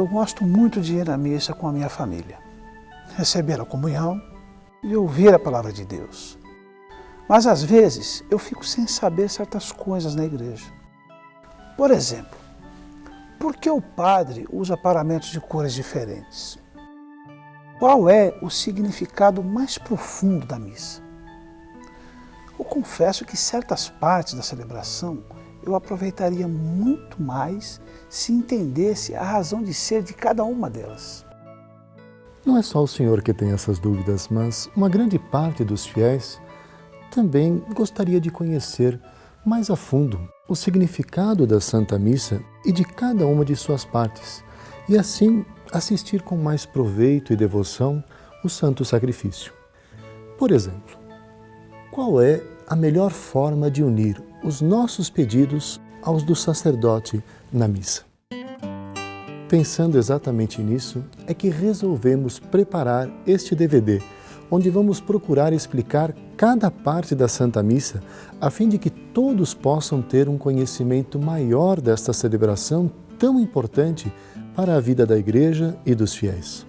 eu gosto muito de ir à missa com a minha família, receber a comunhão e ouvir a palavra de Deus. Mas às vezes eu fico sem saber certas coisas na igreja. Por exemplo, por que o padre usa paramentos de cores diferentes? Qual é o significado mais profundo da missa? Eu confesso que certas partes da celebração eu aproveitaria muito mais se entendesse a razão de ser de cada uma delas. Não é só o senhor que tem essas dúvidas, mas uma grande parte dos fiéis também gostaria de conhecer mais a fundo o significado da Santa Missa e de cada uma de suas partes, e assim assistir com mais proveito e devoção o Santo Sacrifício. Por exemplo, qual é a melhor forma de unir os nossos pedidos aos do sacerdote na missa? Pensando exatamente nisso, é que resolvemos preparar este DVD, onde vamos procurar explicar cada parte da Santa Missa, a fim de que todos possam ter um conhecimento maior desta celebração tão importante para a vida da Igreja e dos fiéis.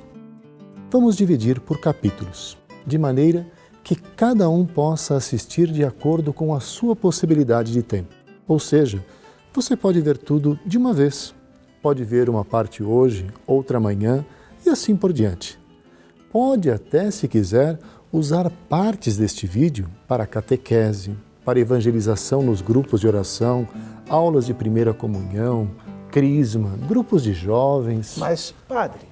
Vamos dividir por capítulos, de maneira que cada um possa assistir de acordo com a sua possibilidade de tempo. Ou seja, você pode ver tudo de uma vez. Pode ver uma parte hoje, outra amanhã e assim por diante. Pode até, se quiser, usar partes deste vídeo para catequese, para evangelização nos grupos de oração, aulas de primeira comunhão, crisma, grupos de jovens. Mas, padre,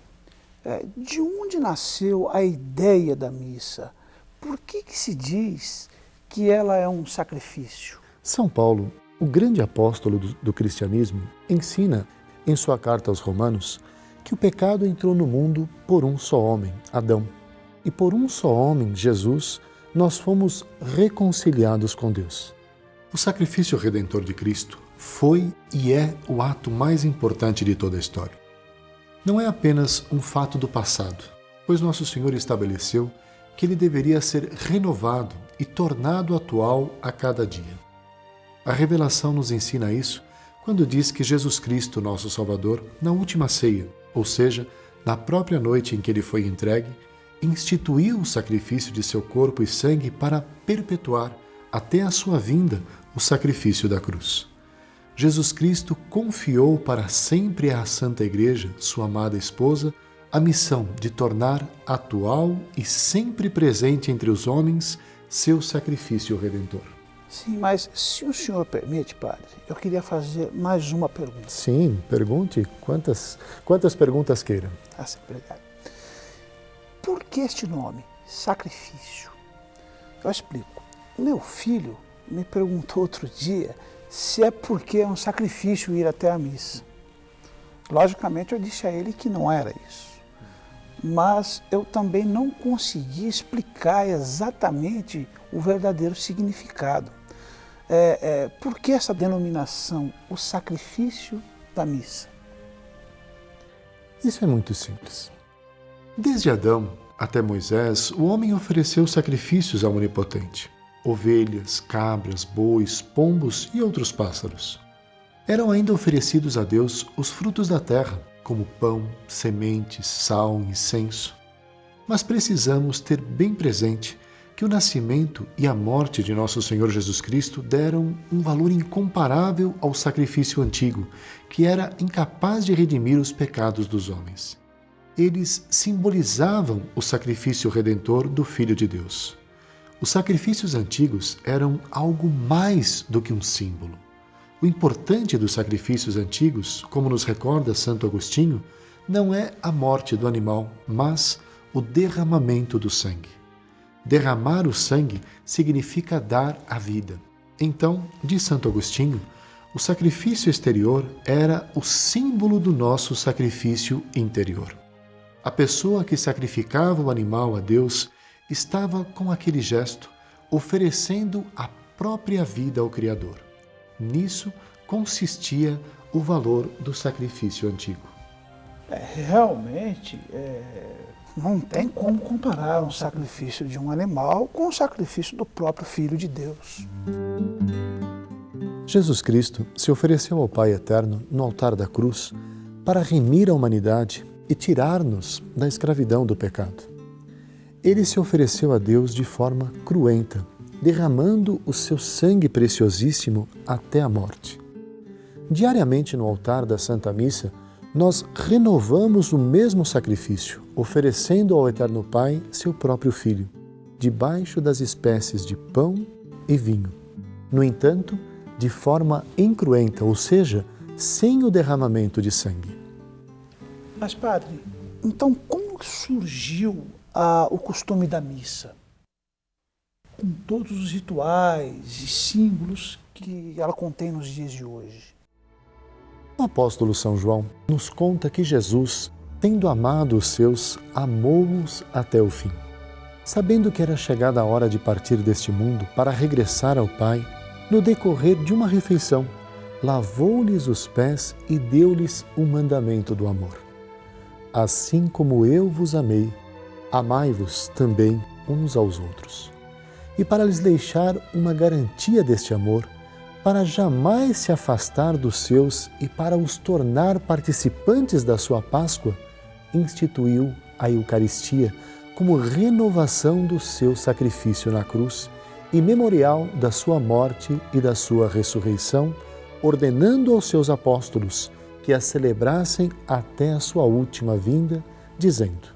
de onde nasceu a ideia da missa? Por que se diz que ela é um sacrifício? São Paulo, o grande apóstolo do cristianismo, ensina em sua carta aos Romanos que o pecado entrou no mundo por um só homem, Adão. E por um só homem, Jesus, nós fomos reconciliados com Deus. O sacrifício redentor de Cristo foi e é o ato mais importante de toda a história. Não é apenas um fato do passado, pois Nosso Senhor estabeleceu que ele deveria ser renovado e tornado atual a cada dia. A revelação nos ensina isso quando diz que Jesus Cristo, nosso Salvador, na última ceia, ou seja, na própria noite em que ele foi entregue, instituiu o sacrifício de seu corpo e sangue para perpetuar, até a sua vinda, o sacrifício da cruz. Jesus Cristo confiou para sempre à Santa Igreja, sua amada esposa, a missão de tornar atual e sempre presente entre os homens seu sacrifício redentor. Sim, mas se o senhor permite, padre, eu queria fazer mais uma pergunta. Sim, pergunte quantas perguntas queira. Sim, obrigado. Por que este nome, sacrifício? Eu explico. Meu filho me perguntou outro dia se é porque é um sacrifício ir até a missa. Logicamente eu disse a ele que não era isso. Mas eu também não consegui explicar exatamente o verdadeiro significado. Por que essa denominação, o sacrifício da missa? Isso é muito simples. Desde Adão até Moisés, o homem ofereceu sacrifícios ao Onipotente: ovelhas, cabras, bois, pombos e outros pássaros. Eram ainda oferecidos a Deus os frutos da terra, como pão, sementes, sal, incenso. Mas precisamos ter bem presente que o nascimento e a morte de nosso Senhor Jesus Cristo deram um valor incomparável ao sacrifício antigo, que era incapaz de redimir os pecados dos homens. Eles simbolizavam o sacrifício redentor do Filho de Deus. Os sacrifícios antigos eram algo mais do que um símbolo. O importante dos sacrifícios antigos, como nos recorda Santo Agostinho, não é a morte do animal, mas o derramamento do sangue. Derramar o sangue significa dar a vida. Então, diz Santo Agostinho, o sacrifício exterior era o símbolo do nosso sacrifício interior. A pessoa que sacrificava o animal a Deus estava, com aquele gesto, oferecendo a própria vida ao Criador. Nisso consistia o valor do sacrifício antigo. Realmente, não tem como comparar um sacrifício de um animal com o sacrifício do próprio Filho de Deus. Jesus Cristo se ofereceu ao Pai Eterno no altar da cruz para remir a humanidade e tirar-nos da escravidão do pecado. Ele se ofereceu a Deus de forma cruenta, derramando o seu sangue preciosíssimo até a morte. Diariamente no altar da Santa Missa, nós renovamos o mesmo sacrifício, oferecendo ao Eterno Pai seu próprio Filho, debaixo das espécies de pão e vinho. No entanto, de forma incruenta, ou seja, sem o derramamento de sangue. Mas, padre, então como surgiu o costume da missa? Com todos os rituais e símbolos que ela contém nos dias de hoje. O apóstolo São João nos conta que Jesus, tendo amado os seus, amou-os até o fim. Sabendo que era chegada a hora de partir deste mundo para regressar ao Pai, no decorrer de uma refeição, lavou-lhes os pés e deu-lhes o mandamento do amor. Assim como eu vos amei, amai-vos também uns aos outros. E para lhes deixar uma garantia deste amor, para jamais se afastar dos seus e para os tornar participantes da sua Páscoa, instituiu a Eucaristia como renovação do seu sacrifício na cruz e memorial da sua morte e da sua ressurreição, ordenando aos seus apóstolos que a celebrassem até a sua última vinda, dizendo: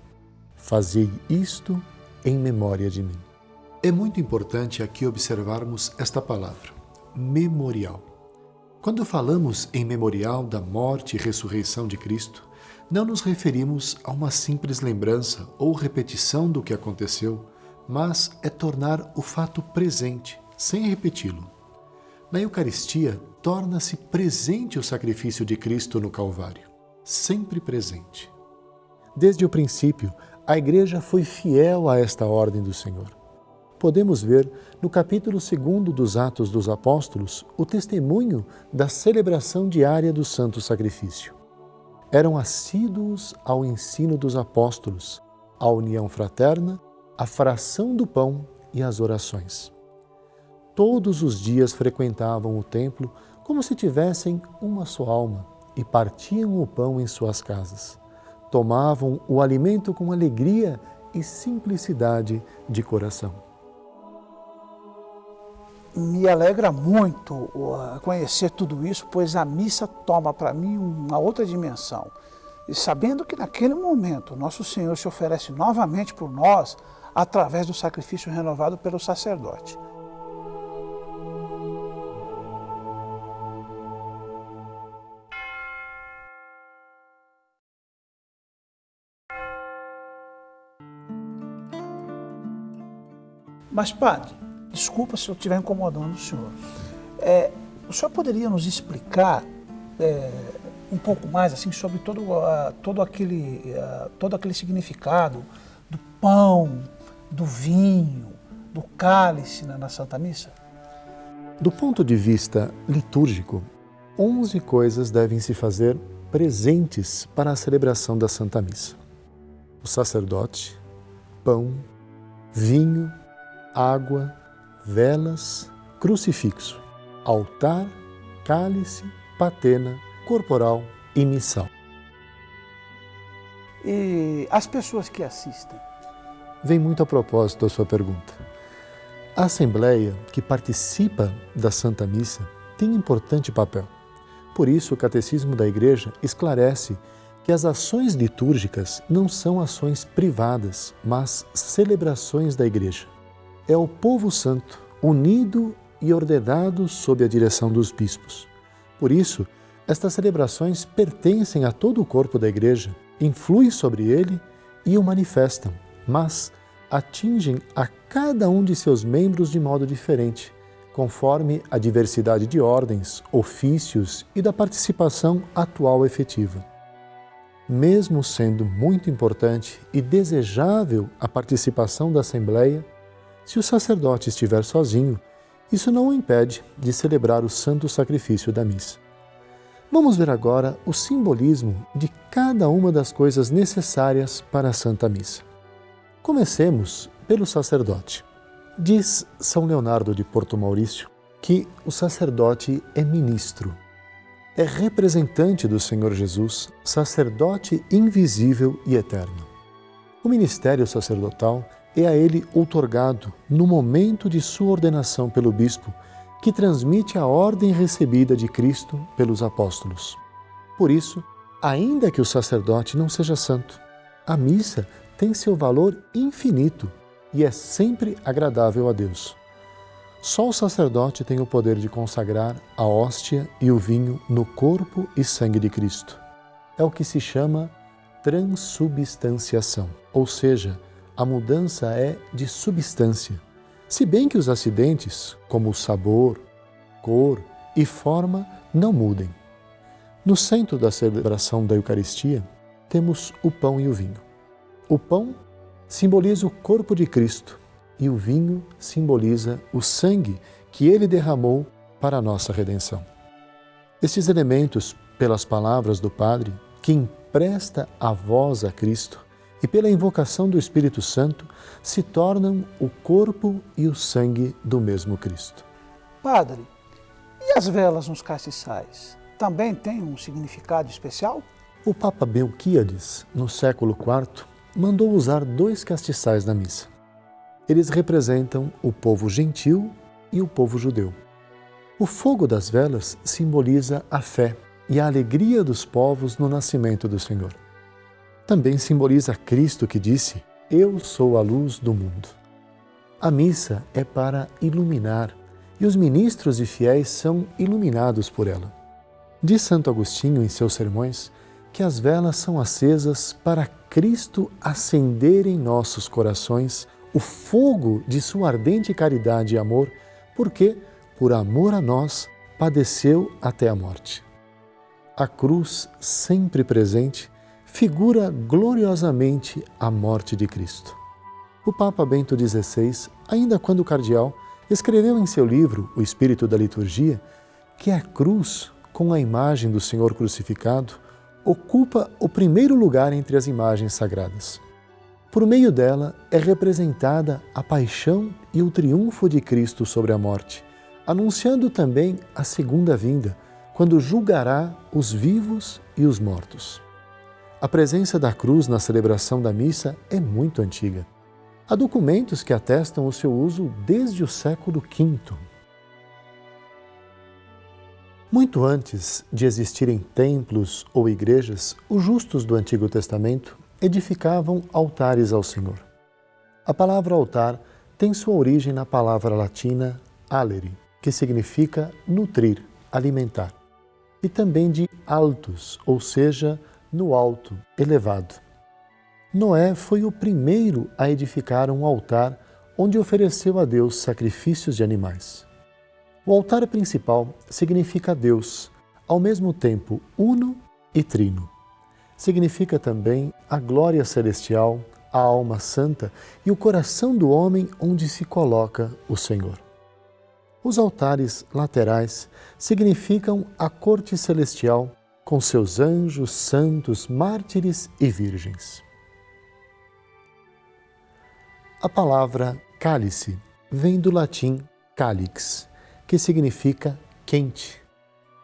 fazei isto em memória de mim. É muito importante aqui observarmos esta palavra, memorial. Quando falamos em memorial da morte e ressurreição de Cristo, não nos referimos a uma simples lembrança ou repetição do que aconteceu, mas é tornar o fato presente, sem repeti-lo. Na Eucaristia, torna-se presente o sacrifício de Cristo no Calvário, sempre presente. Desde o princípio, a Igreja foi fiel a esta ordem do Senhor. Podemos ver no capítulo 2 dos Atos dos Apóstolos o testemunho da celebração diária do Santo Sacrifício. Eram assíduos ao ensino dos apóstolos, à união fraterna, à fração do pão e às orações. Todos os dias frequentavam o templo como se tivessem uma só alma e partiam o pão em suas casas. Tomavam o alimento com alegria e simplicidade de coração. Me alegra muito conhecer tudo isso, pois a missa toma para mim uma outra dimensão. E sabendo que naquele momento Nosso Senhor se oferece novamente por nós através do sacrifício renovado pelo sacerdote. Mas, padre, desculpa se eu estiver incomodando o senhor. O senhor poderia nos explicar um pouco mais assim, sobre todo aquele significado do pão, do vinho, do cálice na Santa Missa? Do ponto de vista litúrgico, 11 coisas devem se fazer presentes para a celebração da Santa Missa: o sacerdote, pão, vinho, água, velas, crucifixo, altar, cálice, patena, corporal e missal. E as pessoas que assistem? Vem muito a propósito a sua pergunta. A Assembleia que participa da Santa Missa tem importante papel. Por isso, o Catecismo da Igreja esclarece que as ações litúrgicas não são ações privadas, mas celebrações da Igreja. É o povo santo, unido e ordenado sob a direção dos bispos. Por isso, estas celebrações pertencem a todo o corpo da Igreja, influem sobre ele e o manifestam, mas atingem a cada um de seus membros de modo diferente, conforme a diversidade de ordens, ofícios e da participação atual efetiva. Mesmo sendo muito importante e desejável a participação da Assembleia, se o sacerdote estiver sozinho, isso não o impede de celebrar o santo sacrifício da missa. Vamos ver agora o simbolismo de cada uma das coisas necessárias para a Santa Missa. Comecemos pelo sacerdote. Diz São Leonardo de Porto Maurício que o sacerdote é ministro. é representante do Senhor Jesus, sacerdote invisível e eterno. O ministério sacerdotal é a ele outorgado no momento de sua ordenação pelo bispo, que transmite a ordem recebida de Cristo pelos apóstolos. Por isso, ainda que o sacerdote não seja santo, a missa tem seu valor infinito e é sempre agradável a Deus. Só o sacerdote tem o poder de consagrar a hóstia e o vinho no corpo e sangue de Cristo. É o que se chama transubstanciação, ou seja, a mudança é de substância, se bem que os acidentes, como o sabor, cor e forma, não mudem. No centro da celebração da Eucaristia, temos o pão e o vinho. O pão simboliza o corpo de Cristo e o vinho simboliza o sangue que ele derramou para a nossa redenção. Estes elementos, pelas palavras do Padre, que empresta a voz a Cristo, e pela invocação do Espírito Santo, se tornam o corpo e o sangue do mesmo Cristo. Padre, e as velas nos castiçais? Também têm um significado especial? O Papa Melquíades, no século IV, mandou usar 2 castiçais na missa. Eles representam o povo gentil e o povo judeu. O fogo das velas simboliza a fé e a alegria dos povos no nascimento do Senhor. Também simboliza Cristo que disse: "Eu sou a luz do mundo". A missa é para iluminar e os ministros e fiéis são iluminados por ela. Diz Santo Agostinho em seus sermões que as velas são acesas para Cristo acender em nossos corações o fogo de sua ardente caridade e amor, porque, por amor a nós, padeceu até a morte. A cruz, sempre presente, figura gloriosamente a morte de Cristo. O Papa Bento XVI, ainda quando cardeal, escreveu em seu livro O Espírito da Liturgia que a cruz, com a imagem do Senhor crucificado, ocupa o primeiro lugar entre as imagens sagradas. Por meio dela é representada a paixão e o triunfo de Cristo sobre a morte, anunciando também a segunda vinda, quando julgará os vivos e os mortos. A presença da cruz na celebração da missa é muito antiga. Há documentos que atestam o seu uso desde o século V. Muito antes de existirem templos ou igrejas, os justos do Antigo Testamento edificavam altares ao Senhor. A palavra altar tem sua origem na palavra latina alere, que significa nutrir, alimentar, e também de altus, ou seja, no alto, elevado. Noé foi o primeiro a edificar um altar onde ofereceu a Deus sacrifícios de animais. O altar principal significa Deus, ao mesmo tempo uno e trino. Significa também a glória celestial, a alma santa e o coração do homem onde se coloca o Senhor. Os altares laterais significam a corte celestial, com seus anjos, santos, mártires e virgens. A palavra cálice vem do latim calix, que significa quente.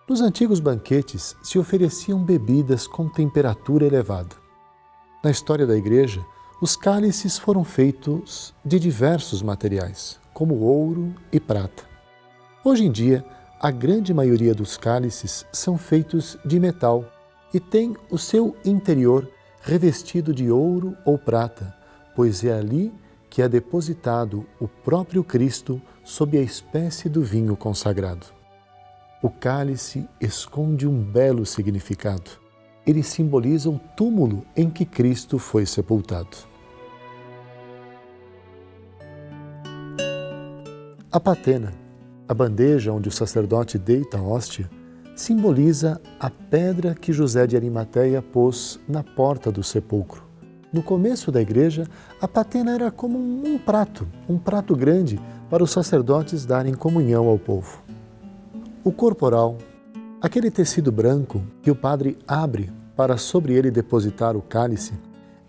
Nos antigos banquetes se ofereciam bebidas com temperatura elevada. Na história da Igreja, os cálices foram feitos de diversos materiais, como ouro e prata. Hoje em dia, a grande maioria dos cálices são feitos de metal e tem o seu interior revestido de ouro ou prata, pois é ali que é depositado o próprio Cristo sob a espécie do vinho consagrado. O cálice esconde um belo significado. Ele simboliza o túmulo em que Cristo foi sepultado. A patena, a bandeja onde o sacerdote deita a hóstia, simboliza a pedra que José de Arimateia pôs na porta do sepulcro. No começo da igreja, a patena era como um prato grande para os sacerdotes darem comunhão ao povo. O corporal, aquele tecido branco que o padre abre para sobre ele depositar o cálice,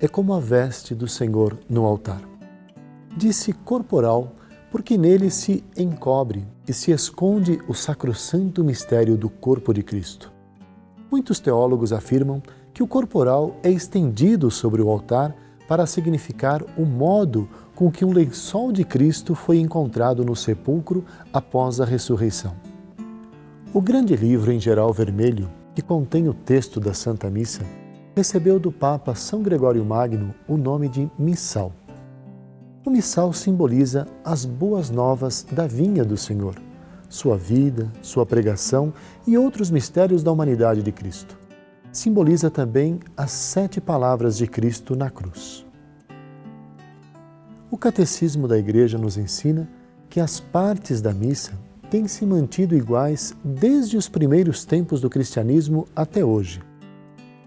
é como a veste do Senhor no altar. Disse corporal porque nele se encobre e se esconde o sacrossanto mistério do corpo de Cristo. Muitos teólogos afirmam que o corporal é estendido sobre o altar para significar o modo com que um lençol de Cristo foi encontrado no sepulcro após a ressurreição. O grande livro em geral vermelho, que contém o texto da Santa Missa, recebeu do Papa São Gregório Magno o nome de missal. O missal simboliza as boas novas da vinha do Senhor, sua vida, sua pregação e outros mistérios da humanidade de Cristo. Simboliza também as 7 palavras de Cristo na cruz. O Catecismo da Igreja nos ensina que as partes da missa têm se mantido iguais desde os primeiros tempos do cristianismo até hoje.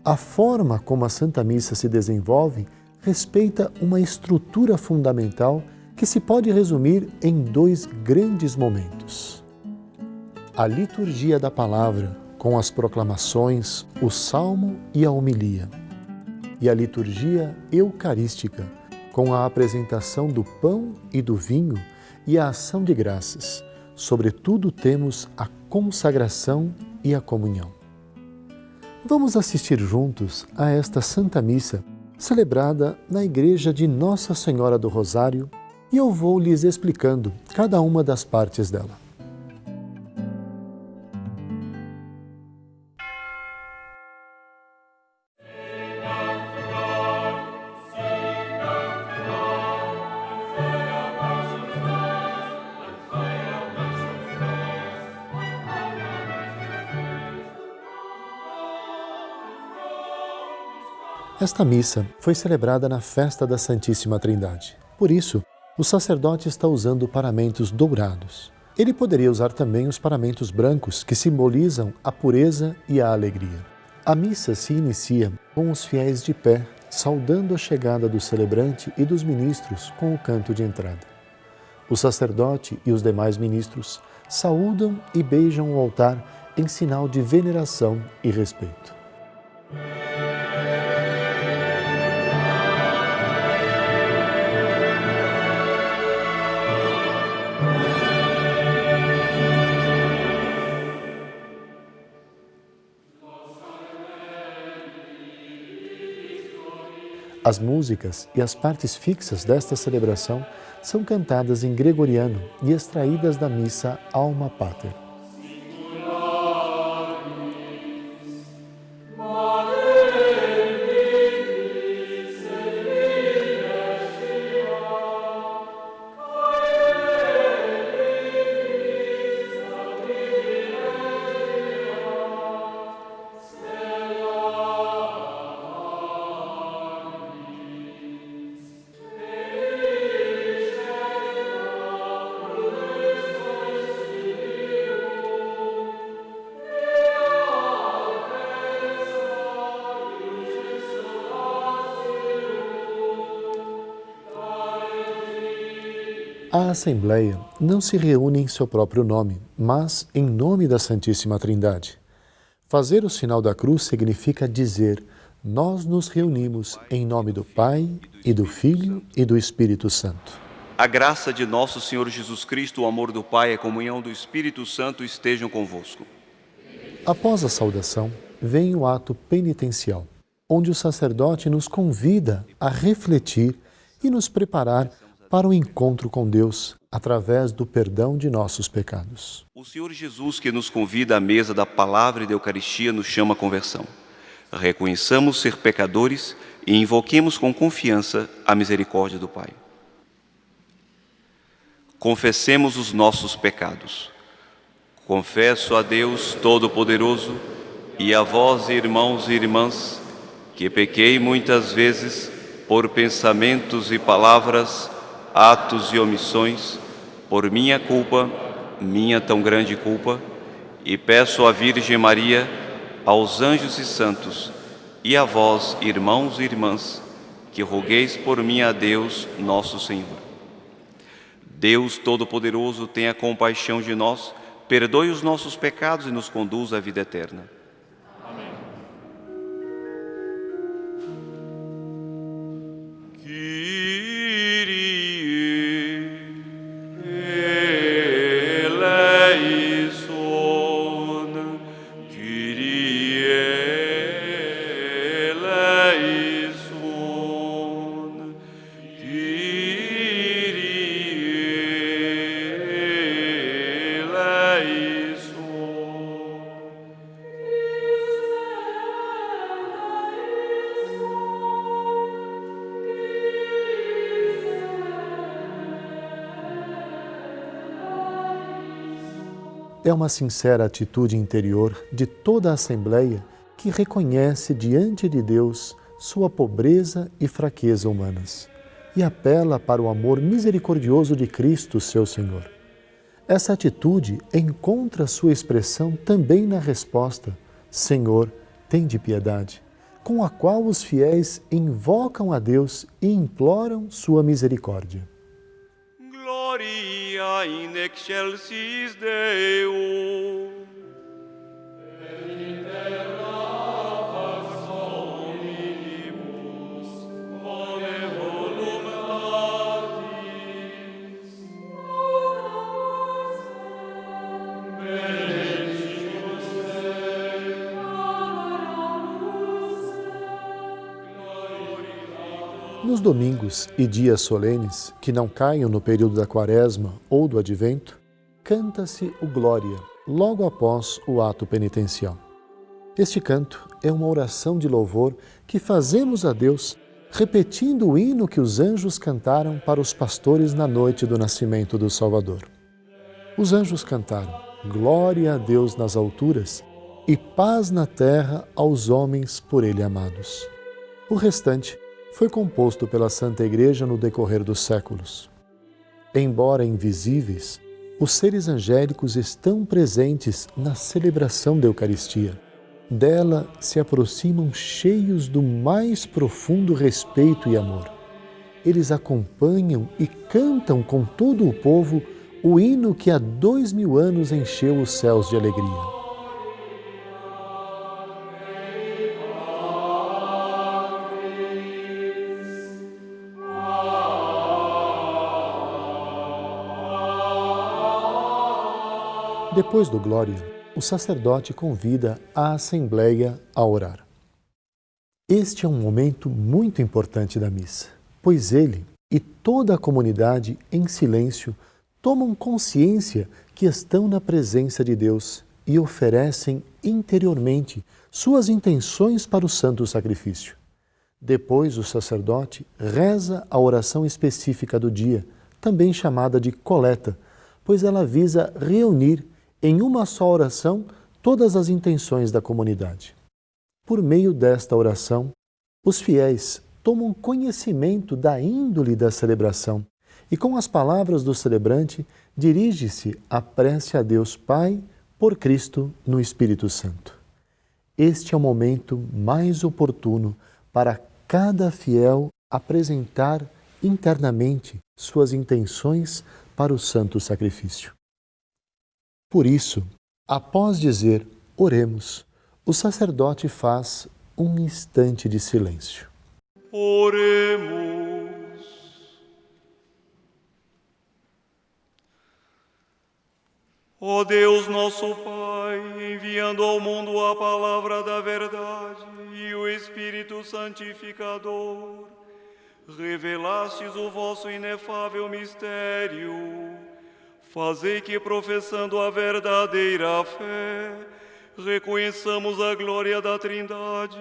A forma como a Santa Missa se desenvolve respeita uma estrutura fundamental que se pode resumir em 2 grandes momentos. A liturgia da palavra, com as proclamações, o salmo e a homilia. E a liturgia eucarística, com a apresentação do pão e do vinho e a ação de graças. Sobretudo temos a consagração e a comunhão. Vamos assistir juntos a esta Santa Missa, celebrada na Igreja de Nossa Senhora do Rosário, e eu vou lhes explicando cada uma das partes dela. Esta missa foi celebrada na festa da Santíssima Trindade. Por isso, o sacerdote está usando paramentos dourados. Ele poderia usar também os paramentos brancos, que simbolizam a pureza e a alegria. A missa se inicia com os fiéis de pé, saudando a chegada do celebrante e dos ministros com o canto de entrada. O sacerdote e os demais ministros saúdam e beijam o altar em sinal de veneração e respeito. As músicas e as partes fixas desta celebração são cantadas em gregoriano e extraídas da missa Alma Pater. A Assembleia não se reúne em seu próprio nome, mas em nome da Santíssima Trindade. Fazer o sinal da cruz significa dizer: nós nos reunimos em nome do Pai, e do Filho e do Espírito Santo. A graça de nosso Senhor Jesus Cristo, o amor do Pai e a comunhão do Espírito Santo estejam convosco. Após a saudação, vem o ato penitencial, onde o sacerdote nos convida a refletir e nos preparar para o encontro com Deus, através do perdão de nossos pecados. O Senhor Jesus, que nos convida à mesa da palavra e da Eucaristia, nos chama à conversão. Reconheçamos ser pecadores e invoquemos com confiança a misericórdia do Pai. Confessemos os nossos pecados. Confesso a Deus Todo-Poderoso e a vós, irmãos e irmãs, que pequei muitas vezes por pensamentos e palavras, atos e omissões, por minha culpa, minha tão grande culpa, e peço à Virgem Maria, aos anjos e santos, e a vós, irmãos e irmãs, que rogueis por mim a Deus, nosso Senhor. Deus Todo-Poderoso, tenha compaixão de nós, perdoe os nossos pecados e nos conduza à vida eterna. Kyrie É uma sincera atitude interior de toda a Assembleia que reconhece diante de Deus sua pobreza e fraqueza humanas e apela para o amor misericordioso de Cristo, seu Senhor. Essa atitude encontra sua expressão também na resposta: Senhor, tende piedade, com a qual os fiéis invocam a Deus e imploram sua misericórdia. Gloria in excelsis Deo. Nos domingos e dias solenes, que não caiam no período da Quaresma ou do Advento, canta-se o Glória, logo após o ato penitencial. Este canto é uma oração de louvor que fazemos a Deus, repetindo o hino que os anjos cantaram para os pastores na noite do nascimento do Salvador. Os anjos cantaram: Glória a Deus nas alturas e paz na terra aos homens por Ele amados. O restante foi composto pela Santa Igreja no decorrer dos séculos. Embora invisíveis, os seres angélicos estão presentes na celebração da Eucaristia. Dela se aproximam cheios do mais profundo respeito e amor. Eles acompanham e cantam com todo o povo o hino que há 2000 anos encheu os céus de alegria. Depois do Glória, o sacerdote convida a Assembleia a orar. Este é um momento muito importante da missa, pois ele e toda a comunidade, em silêncio, tomam consciência que estão na presença de Deus e oferecem interiormente suas intenções para o santo sacrifício. Depois, o sacerdote reza a oração específica do dia, também chamada de coleta, pois ela visa reunir em uma só oração todas as intenções da comunidade. Por meio desta oração, os fiéis tomam conhecimento da índole da celebração e, com as palavras do celebrante, dirige-se a prece a Deus Pai por Cristo no Espírito Santo. Este é o momento mais oportuno para cada fiel apresentar internamente suas intenções para o santo sacrifício. Por isso, após dizer oremos, o sacerdote faz um instante de silêncio. Oremos. Ó Deus nosso Pai, enviando ao mundo a palavra da verdade e o Espírito Santificador, revelastes o vosso inefável mistério. Fazei que, professando a verdadeira fé, reconheçamos a glória da Trindade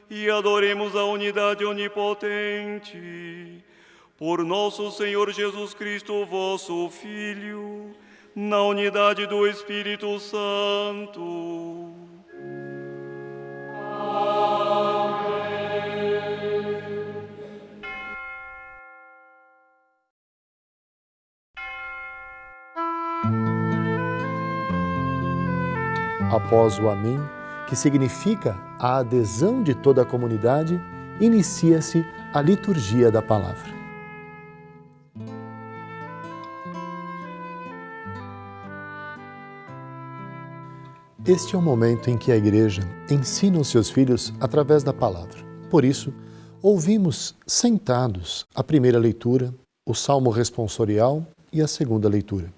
e adoremos a unidade onipotente. Por nosso Senhor Jesus Cristo, vosso Filho, na unidade do Espírito Santo. Após o Amém, que significa a adesão de toda a comunidade, inicia-se a liturgia da palavra. Este é o momento em que a Igreja ensina os seus filhos através da palavra. Por isso, ouvimos sentados a primeira leitura, o Salmo responsorial e a segunda leitura.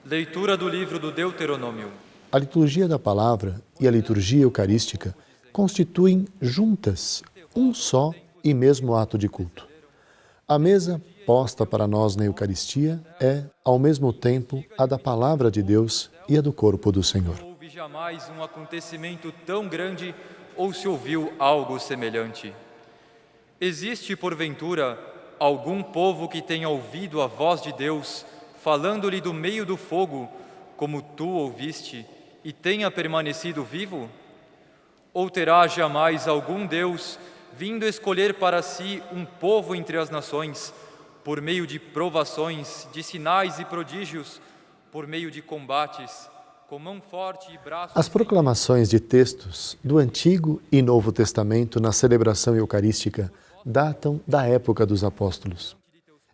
Leitura do livro do Deuteronômio. A liturgia da palavra e a liturgia eucarística constituem juntas um só e mesmo ato de culto. A mesa posta para nós na Eucaristia é, ao mesmo tempo, a da palavra de Deus e a do corpo do Senhor. Não houve jamais um acontecimento tão grande ou se ouviu algo semelhante. Existe, porventura, algum povo que tenha ouvido a voz de Deus, falando-lhe do meio do fogo, como tu ouviste, e tenha permanecido vivo? Ou terá jamais algum Deus vindo escolher para si um povo entre as nações, por meio de provações, de sinais e prodígios, por meio de combates, com mão forte e braços... As proclamações de textos do Antigo e Novo Testamento na celebração eucarística datam da época dos apóstolos.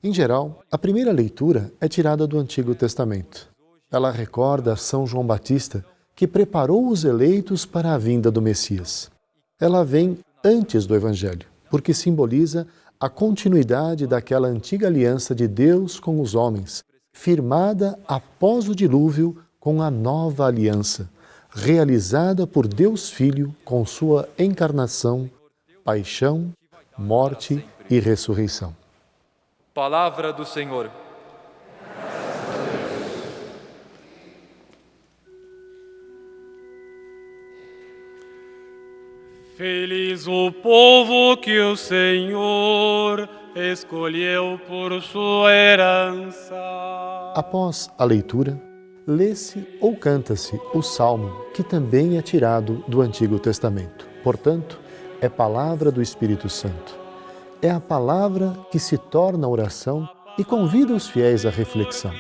Em geral, a primeira leitura é tirada do Antigo Testamento. Ela recorda São João Batista, que preparou os eleitos para a vinda do Messias. Ela vem antes do Evangelho, porque simboliza a continuidade daquela antiga aliança de Deus com os homens, firmada após o dilúvio com a nova aliança, realizada por Deus Filho com sua encarnação, paixão, morte e ressurreição. Palavra do Senhor. Feliz o povo que o Senhor escolheu por sua herança. Após a leitura, lê-se ou canta-se o Salmo, que também é tirado do Antigo Testamento. Portanto, é palavra do Espírito Santo. É a palavra que se torna oração e convida os fiéis à reflexão.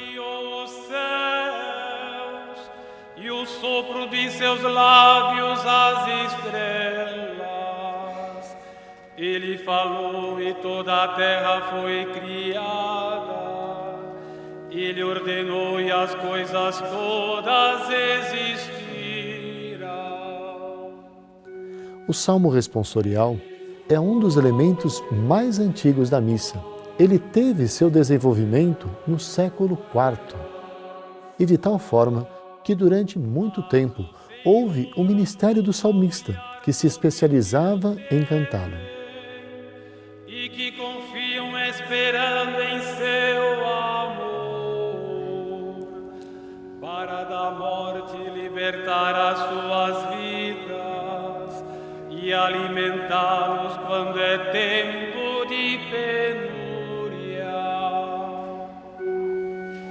E o sopro de seus lábios as estrelas. Ele falou e toda a terra foi criada. Ele ordenou e as coisas todas existiram. O Salmo responsorial é um dos elementos mais antigos da missa. Ele teve seu desenvolvimento no século IV. E de tal forma que durante muito tempo houve o ministério do salmista, que se especializava em cantá-lo. E que confiam esperando em seu amor, para da morte libertar as suas vidas e alimentá-los quando é tempo de penúria.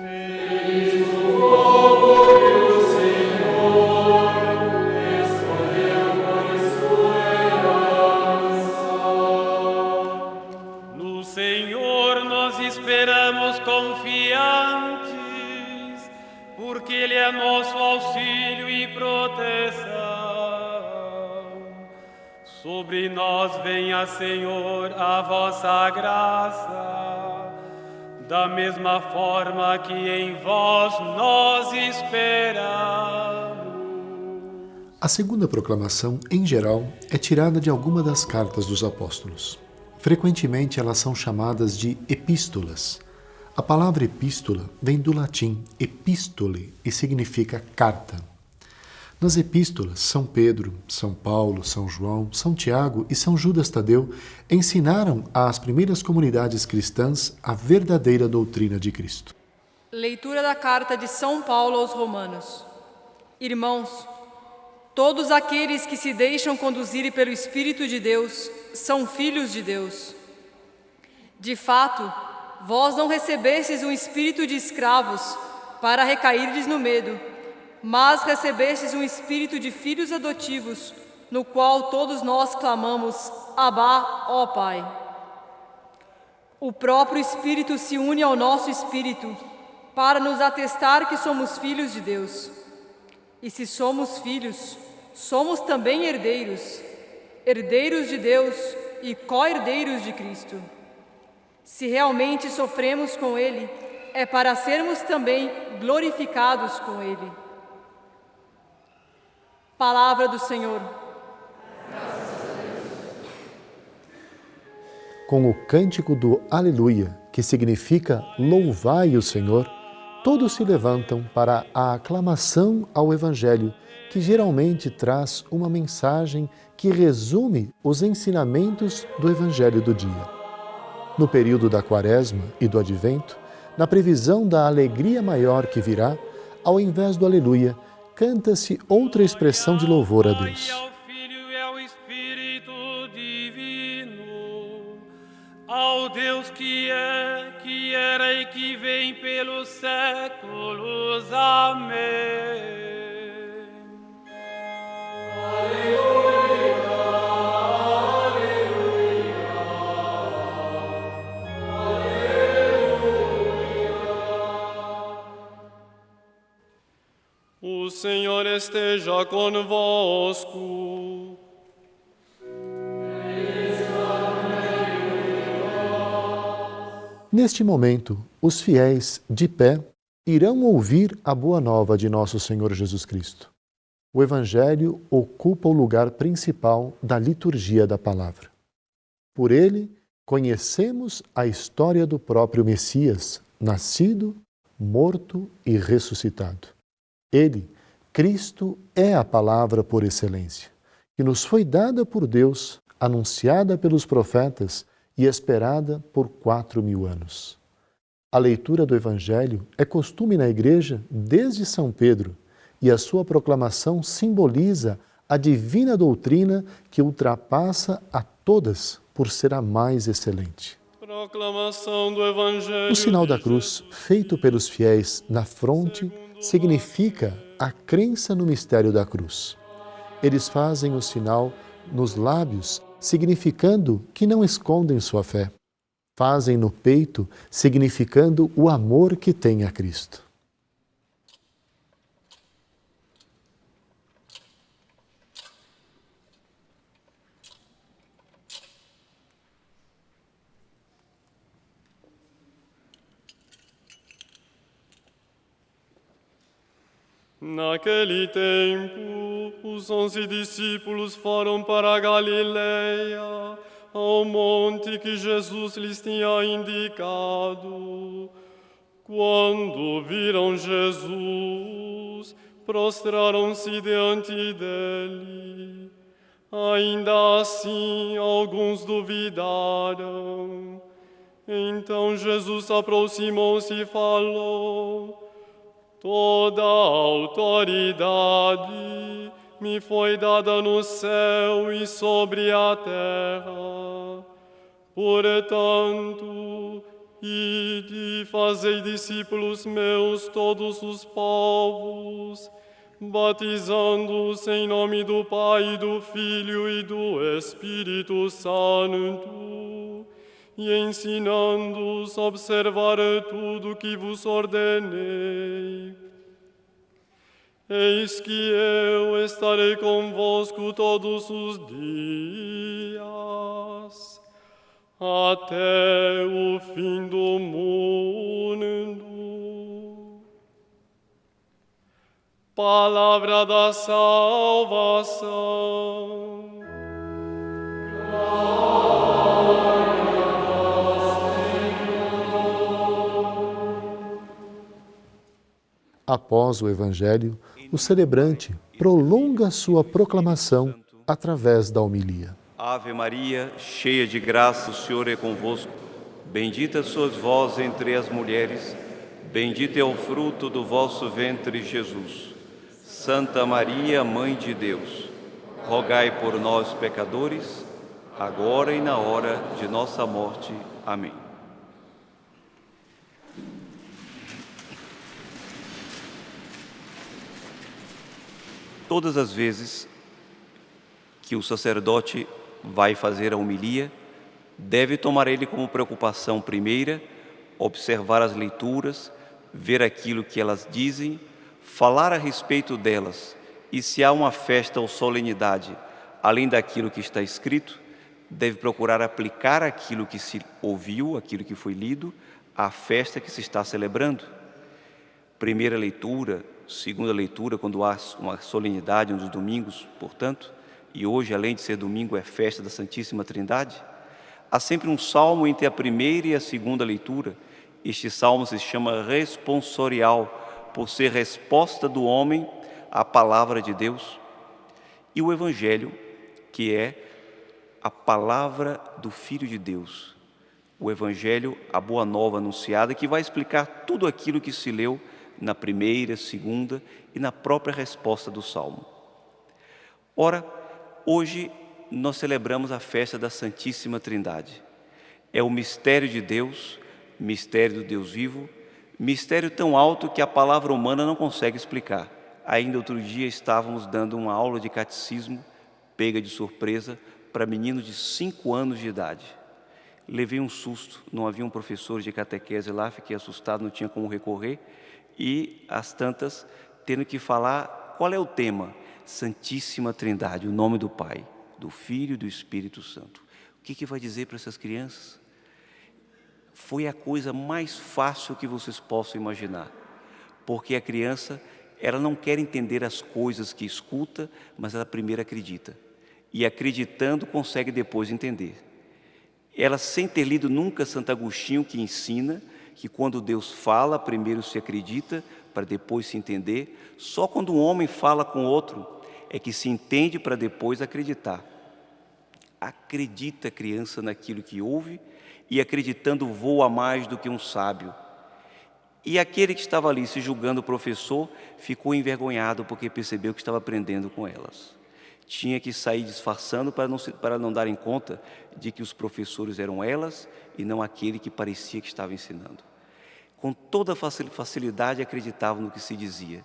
Feliz o povo que o Senhor escolheu por sua herança. No Senhor nós esperamos confiantes, porque Ele é nosso auxílio e proteção. Sobre nós venha, Senhor, a vossa graça, da mesma forma que em vós nós esperamos. A segunda proclamação, em geral, é tirada de alguma das cartas dos apóstolos. Frequentemente elas são chamadas de epístolas. A palavra epístola vem do latim epistole e significa carta. Nas epístolas, São Pedro, São Paulo, São João, São Tiago e São Judas Tadeu ensinaram às primeiras comunidades cristãs a verdadeira doutrina de Cristo. Leitura da carta de São Paulo aos Romanos. Irmãos, todos aqueles que se deixam conduzir pelo Espírito de Deus são filhos de Deus. De fato, vós não recebestes um espírito de escravos para recairdes no medo, mas recebestes um espírito de filhos adotivos, no qual todos nós clamamos, Abá, ó Pai. O próprio Espírito se une ao nosso espírito para nos atestar que somos filhos de Deus. E se somos filhos, somos também herdeiros, herdeiros de Deus e co-herdeiros de Cristo. Se realmente sofremos com Ele, é para sermos também glorificados com Ele. Palavra do Senhor. Com o cântico do Aleluia, que significa louvai o Senhor, todos se levantam para a aclamação ao Evangelho, que geralmente traz uma mensagem que resume os ensinamentos do Evangelho do dia. No período da Quaresma e do Advento, na previsão da alegria maior que virá, ao invés do Aleluia, canta-se outra expressão de louvor a Deus. Pai, ao Filho e ao Espírito Divino, ao Deus que é, que era e que vem pelos séculos. Amém. O Senhor esteja convosco. Neste momento, os fiéis, de pé, irão ouvir a boa nova de nosso Senhor Jesus Cristo. O Evangelho ocupa o lugar principal da liturgia da palavra. Por ele, conhecemos a história do próprio Messias, nascido, morto e ressuscitado. Ele, Cristo, é a palavra por excelência, que nos foi dada por Deus, anunciada pelos profetas e esperada por 4.000 anos. A leitura do Evangelho é costume na Igreja desde São Pedro, e a sua proclamação simboliza a divina doutrina que ultrapassa a todas por ser a mais excelente. Proclamação do Evangelho. O sinal da cruz, feito pelos fiéis na fronte, significa a crença no mistério da cruz. Eles fazem o sinal nos lábios, significando que não escondem sua fé. Fazem no peito, significando o amor que têm a Cristo. Naquele tempo, os 11 discípulos foram para a Galileia, ao monte que Jesus lhes tinha indicado. Quando viram Jesus, prostraram-se diante dele. Ainda assim, alguns duvidaram. Então Jesus aproximou-se e falou: Toda a autoridade me foi dada no céu e sobre a terra. Portanto, ide e fazei discípulos meus todos os povos, batizando-os em nome do Pai, do Filho e do Espírito Santo, e ensinando-os a observar tudo o que vos ordenei. Eis que eu estarei convosco todos os dias, até o fim do mundo. Palavra da salvação. Após o Evangelho, o celebrante prolonga sua proclamação através da homilia. Ave Maria, cheia de graça, o Senhor é convosco. Bendita sois vós entre as mulheres, bendito é o fruto do vosso ventre, Jesus. Santa Maria, Mãe de Deus, rogai por nós, pecadores, agora e na hora de nossa morte. Amém. Todas as vezes que o sacerdote vai fazer a homilia, deve tomar ele como preocupação primeira, observar as leituras, ver aquilo que elas dizem, falar a respeito delas, e se há uma festa ou solenidade, além daquilo que está escrito, deve procurar aplicar aquilo que se ouviu, aquilo que foi lido, à festa que se está celebrando. Primeira leitura, segunda leitura, quando há uma solenidade, um dos domingos, portanto, e hoje, além de ser domingo, é festa da Santíssima Trindade, há sempre um salmo entre a primeira e a segunda leitura. Este salmo se chama responsorial, por ser resposta do homem à palavra de Deus. E o Evangelho, que é a palavra do Filho de Deus. O Evangelho, a boa nova anunciada, que vai explicar tudo aquilo que se leu na primeira, segunda e na própria resposta do Salmo. Ora, hoje nós celebramos a festa da Santíssima Trindade. É o mistério de Deus mistério do Deus vivo, mistério tão alto que a palavra humana não consegue explicar. Ainda outro dia estávamos dando uma aula de catecismo, pega de surpresa, para meninos de 5 anos de idade. Levei um susto, não havia um professor de catequese lá, fiquei assustado, não tinha como recorrer, e às tantas, tendo que falar, qual é o tema? Santíssima Trindade, o nome do Pai, do Filho e do Espírito Santo. O que vai dizer para essas crianças? Foi a coisa mais fácil que vocês possam imaginar, porque a criança, ela não quer entender as coisas que escuta, mas ela primeiro acredita, e acreditando consegue depois entender. Ela, sem ter lido nunca Santo Agostinho, que ensina que quando Deus fala, primeiro se acredita, para depois se entender. Só quando um homem fala com outro, é que se entende para depois acreditar. Acredita a criança naquilo que ouve, e acreditando voa mais do que um sábio. E aquele que estava ali se julgando o professor, ficou envergonhado porque percebeu que estava aprendendo com elas. Tinha que sair disfarçando para não darem conta de que os professores eram elas e não aquele que parecia que estava ensinando. Com toda facilidade acreditavam no que se dizia.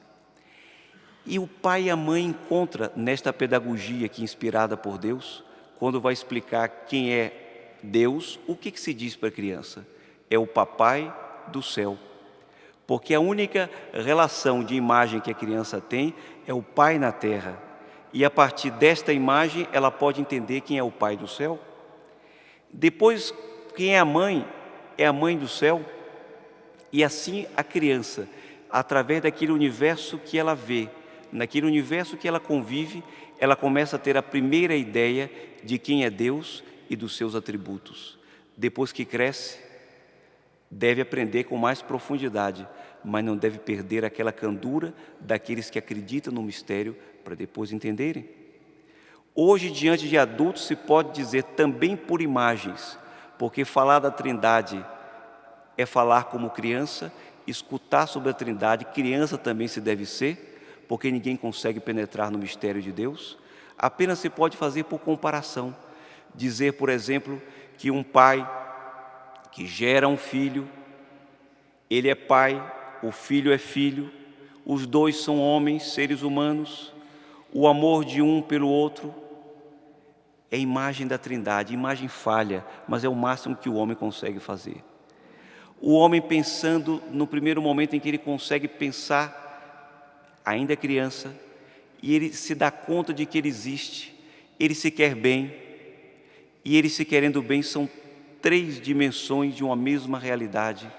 E o pai e a mãe encontram nesta pedagogia aqui inspirada por Deus, quando vai explicar quem é Deus, o que se diz para a criança? É o papai do céu. Porque a única relação de imagem que a criança tem é o pai na terra. E a partir desta imagem, ela pode entender quem é o pai do céu. Depois, quem é a mãe do céu. E assim a criança, através daquele universo que ela vê, naquele universo que ela convive, ela começa a ter a primeira ideia de quem é Deus e dos seus atributos. Depois que cresce, deve aprender com mais profundidade, mas não deve perder aquela candura daqueles que acreditam no mistério para depois entenderem. Hoje, diante de adultos, se pode dizer também por imagens, porque falar da Trindade é falar como criança, escutar sobre a Trindade, criança também se deve ser, porque ninguém consegue penetrar no mistério de Deus. Apenas se pode fazer por comparação. Dizer, por exemplo, que um pai que gera um filho, ele é pai, o filho é filho, os dois são homens, seres humanos, o amor de um pelo outro é imagem da Trindade, imagem falha, mas é o máximo que o homem consegue fazer. O homem pensando no primeiro momento em que ele consegue pensar, ainda é criança, e ele se dá conta de que ele existe, ele se quer bem, e ele se querendo bem são 3 dimensões de uma mesma realidade.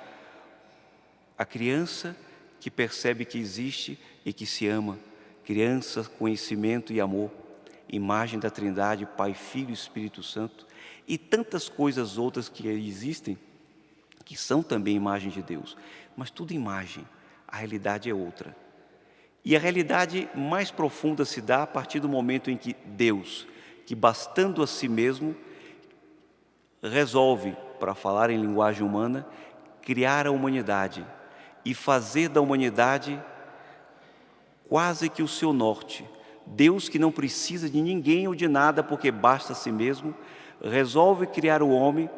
A criança que percebe que existe e que se ama, criança, conhecimento e amor, imagem da Trindade, Pai, Filho e Espírito Santo, e tantas coisas outras que existem, que são também imagem de Deus, mas tudo imagem, a realidade é outra. E a realidade mais profunda se dá a partir do momento em que Deus, que bastando a si mesmo, resolve, para falar em linguagem humana, criar a humanidade e fazer da humanidade quase que o seu norte. Deus, que não precisa de ninguém ou de nada, porque basta a si mesmo, resolve criar o homem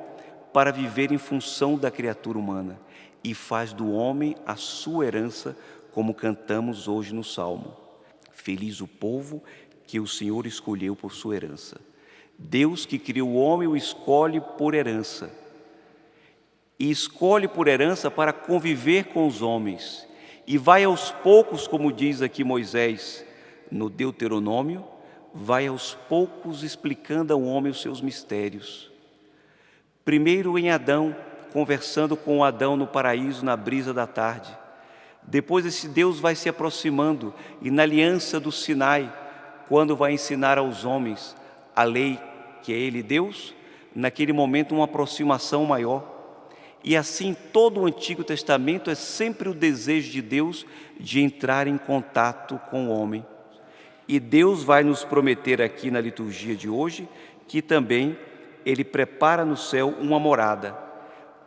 para viver em função da criatura humana e faz do homem a sua herança, como cantamos hoje no Salmo. Feliz o povo que o Senhor escolheu por sua herança. Deus que criou o homem o escolhe por herança. E escolhe por herança para conviver com os homens. E vai aos poucos, como diz aqui Moisés, no Deuteronômio, vai aos poucos explicando ao homem os seus mistérios. Primeiro em Adão, conversando com Adão no paraíso, na brisa da tarde. Depois esse Deus vai se aproximando e na aliança do Sinai, quando vai ensinar aos homens a lei que é Ele Deus, naquele momento uma aproximação maior. E assim todo o Antigo Testamento é sempre o desejo de Deus de entrar em contato com o homem. E Deus vai nos prometer aqui na liturgia de hoje que também Ele prepara no céu uma morada.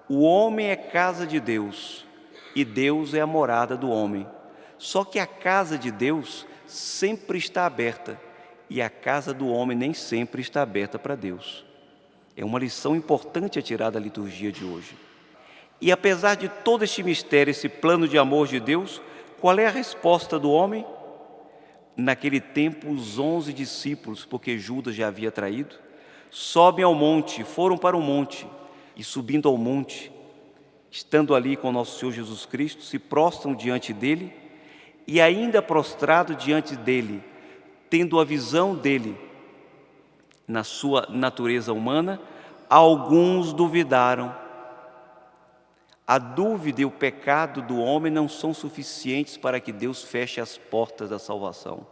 O homem é casa de Deus e Deus é a morada do homem. Só que a casa de Deus sempre está aberta e a casa do homem nem sempre está aberta para Deus. É uma lição importante a tirar da liturgia de hoje. E apesar de todo este mistério, esse plano de amor de Deus, qual é a resposta do homem? Naquele tempo, os 11 discípulos, porque Judas já havia traído, sobem ao monte, foram para o monte, e subindo ao monte, estando ali com nosso Senhor Jesus Cristo, se prostram diante dele, e ainda prostrado diante dele, tendo a visão dele na sua natureza humana, alguns duvidaram. A dúvida e o pecado do homem não são suficientes para que Deus feche as portas da salvação.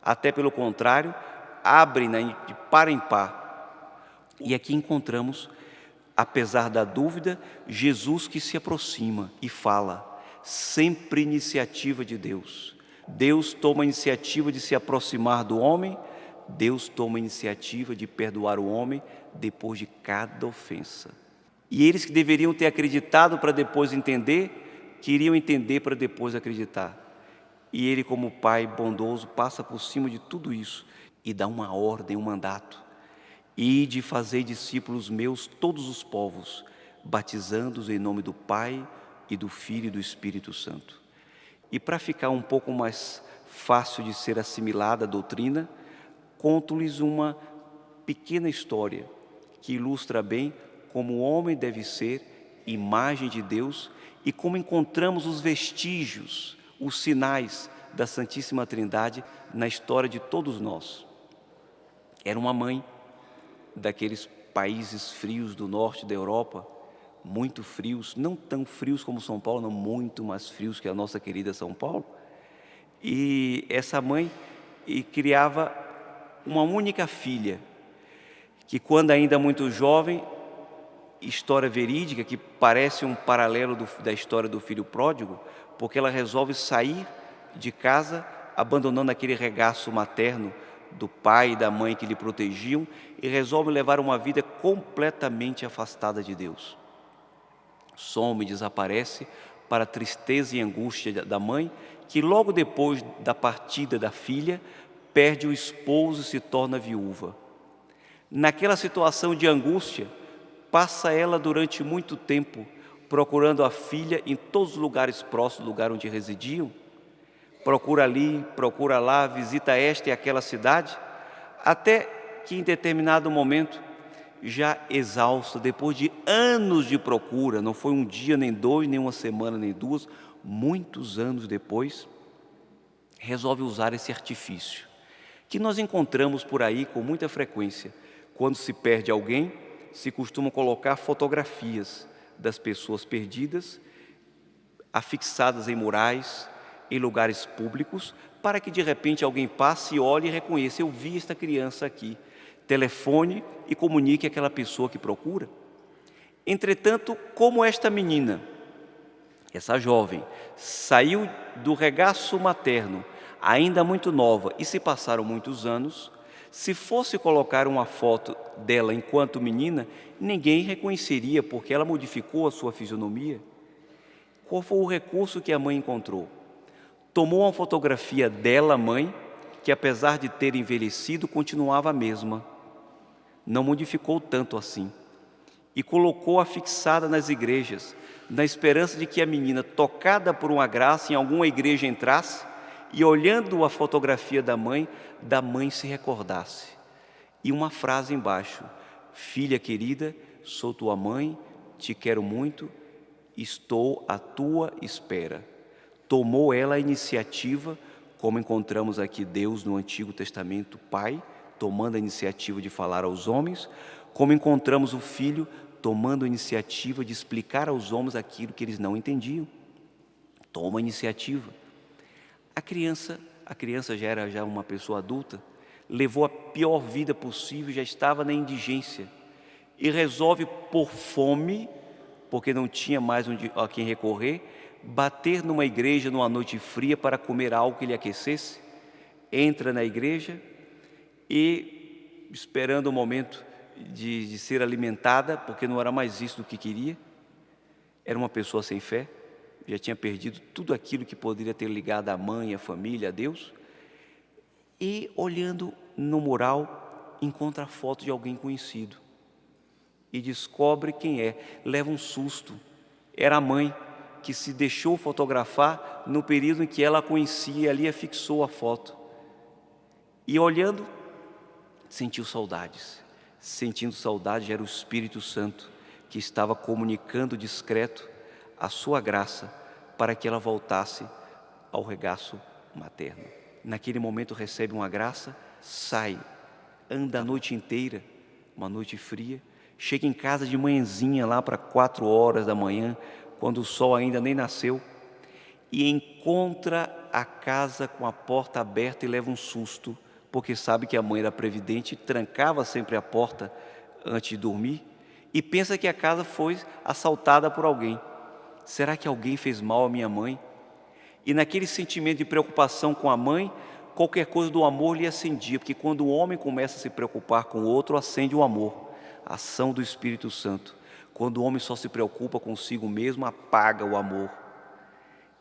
Até pelo contrário, abrem-na de par em par. E aqui encontramos, apesar da dúvida, Jesus que se aproxima e fala, sempre iniciativa de Deus. Deus toma a iniciativa de se aproximar do homem, Deus toma a iniciativa de perdoar o homem depois de cada ofensa. E eles que deveriam ter acreditado para depois entender, queriam entender para depois acreditar. E ele, como Pai bondoso, passa por cima de tudo isso e dá uma ordem, um mandato. Ide fazer discípulos meus todos os povos, batizando-os em nome do Pai e do Filho e do Espírito Santo. E para ficar um pouco mais fácil de ser assimilada a doutrina, conto-lhes uma pequena história que ilustra bem como o homem deve ser imagem de Deus e como encontramos os vestígios, os sinais da Santíssima Trindade na história de todos nós. Era uma mãe daqueles países frios do norte da Europa, muito frios, não tão frios como São Paulo, não, muito mais frios que a nossa querida São Paulo. E essa mãe criava uma única filha, que quando ainda muito jovem, história verídica, que parece um paralelo da história do filho pródigo, porque ela resolve sair de casa, abandonando aquele regaço materno do pai e da mãe que lhe protegiam, e resolve levar uma vida completamente afastada de Deus. Some, desaparece, para a tristeza e angústia da mãe, que logo depois da partida da filha, perde o esposo e se torna viúva. Naquela situação de angústia, passa ela durante muito tempo procurando a filha em todos os lugares próximos do lugar onde residiam. Procura ali, procura lá, visita esta e aquela cidade, até que em determinado momento, já exausta, depois de anos de procura, não foi um dia, nem dois, nem uma semana, nem duas, muitos anos depois, resolve usar esse artifício, que nós encontramos por aí com muita frequência. Quando se perde alguém, se costuma colocar fotografias das pessoas perdidas, afixadas em murais, em lugares públicos, para que de repente alguém passe e olhe e reconheça: eu vi esta criança aqui. Telefone e comunique àquela pessoa que procura. Entretanto, como esta menina, essa jovem, saiu do regaço materno, ainda muito nova, e se passaram muitos anos, se fosse colocar uma foto dela enquanto menina, ninguém reconheceria, porque ela modificou a sua fisionomia. Qual foi o recurso que a mãe encontrou? Tomou uma fotografia dela, mãe, que apesar de ter envelhecido, continuava a mesma. Não modificou tanto assim. E colocou-a fixada nas igrejas, na esperança de que a menina, tocada por uma graça, em alguma igreja entrasse e, olhando a fotografia da mãe se recordasse. E uma frase embaixo: filha querida, sou tua mãe, te quero muito, estou à tua espera. Tomou ela a iniciativa, como encontramos aqui Deus no Antigo Testamento, Pai, tomando a iniciativa de falar aos homens, como encontramos o Filho tomando a iniciativa de explicar aos homens aquilo que eles não entendiam. Toma a iniciativa. A criança já era uma pessoa adulta, levou a pior vida possível, já estava na indigência e resolve, por fome, porque não tinha mais a quem recorrer, bater numa igreja numa noite fria para comer algo que lhe aquecesse. Entra na igreja e, esperando o momento de ser alimentada, porque não era mais isso do que queria, era uma pessoa sem fé, já tinha perdido tudo aquilo que poderia ter ligado a mãe, a família, a Deus, e olhando no mural, encontra a foto de alguém conhecido e descobre quem é. Leva um susto, Era a mãe que se deixou fotografar no período em que ela a conhecia e ali afixou a foto. E olhando, sentiu saudades. Sentindo saudades, era o Espírito Santo que estava comunicando discreto a sua graça para que ela voltasse ao regaço materno. Naquele momento recebe uma graça, sai, anda a noite inteira, uma noite fria, chega em casa de manhãzinha lá para 4 horas da manhã, quando o sol ainda nem nasceu, e encontra a casa com a porta aberta e leva um susto, porque sabe que a mãe era previdente, trancava sempre a porta antes de dormir, e pensa que a casa foi assaltada por alguém. Será que alguém fez mal à minha mãe? E naquele sentimento de preocupação com a mãe, qualquer coisa do amor lhe acendia, porque quando o homem começa a se preocupar com o outro, acende o amor, a ação do Espírito Santo. Quando o homem só se preocupa consigo mesmo, apaga o amor.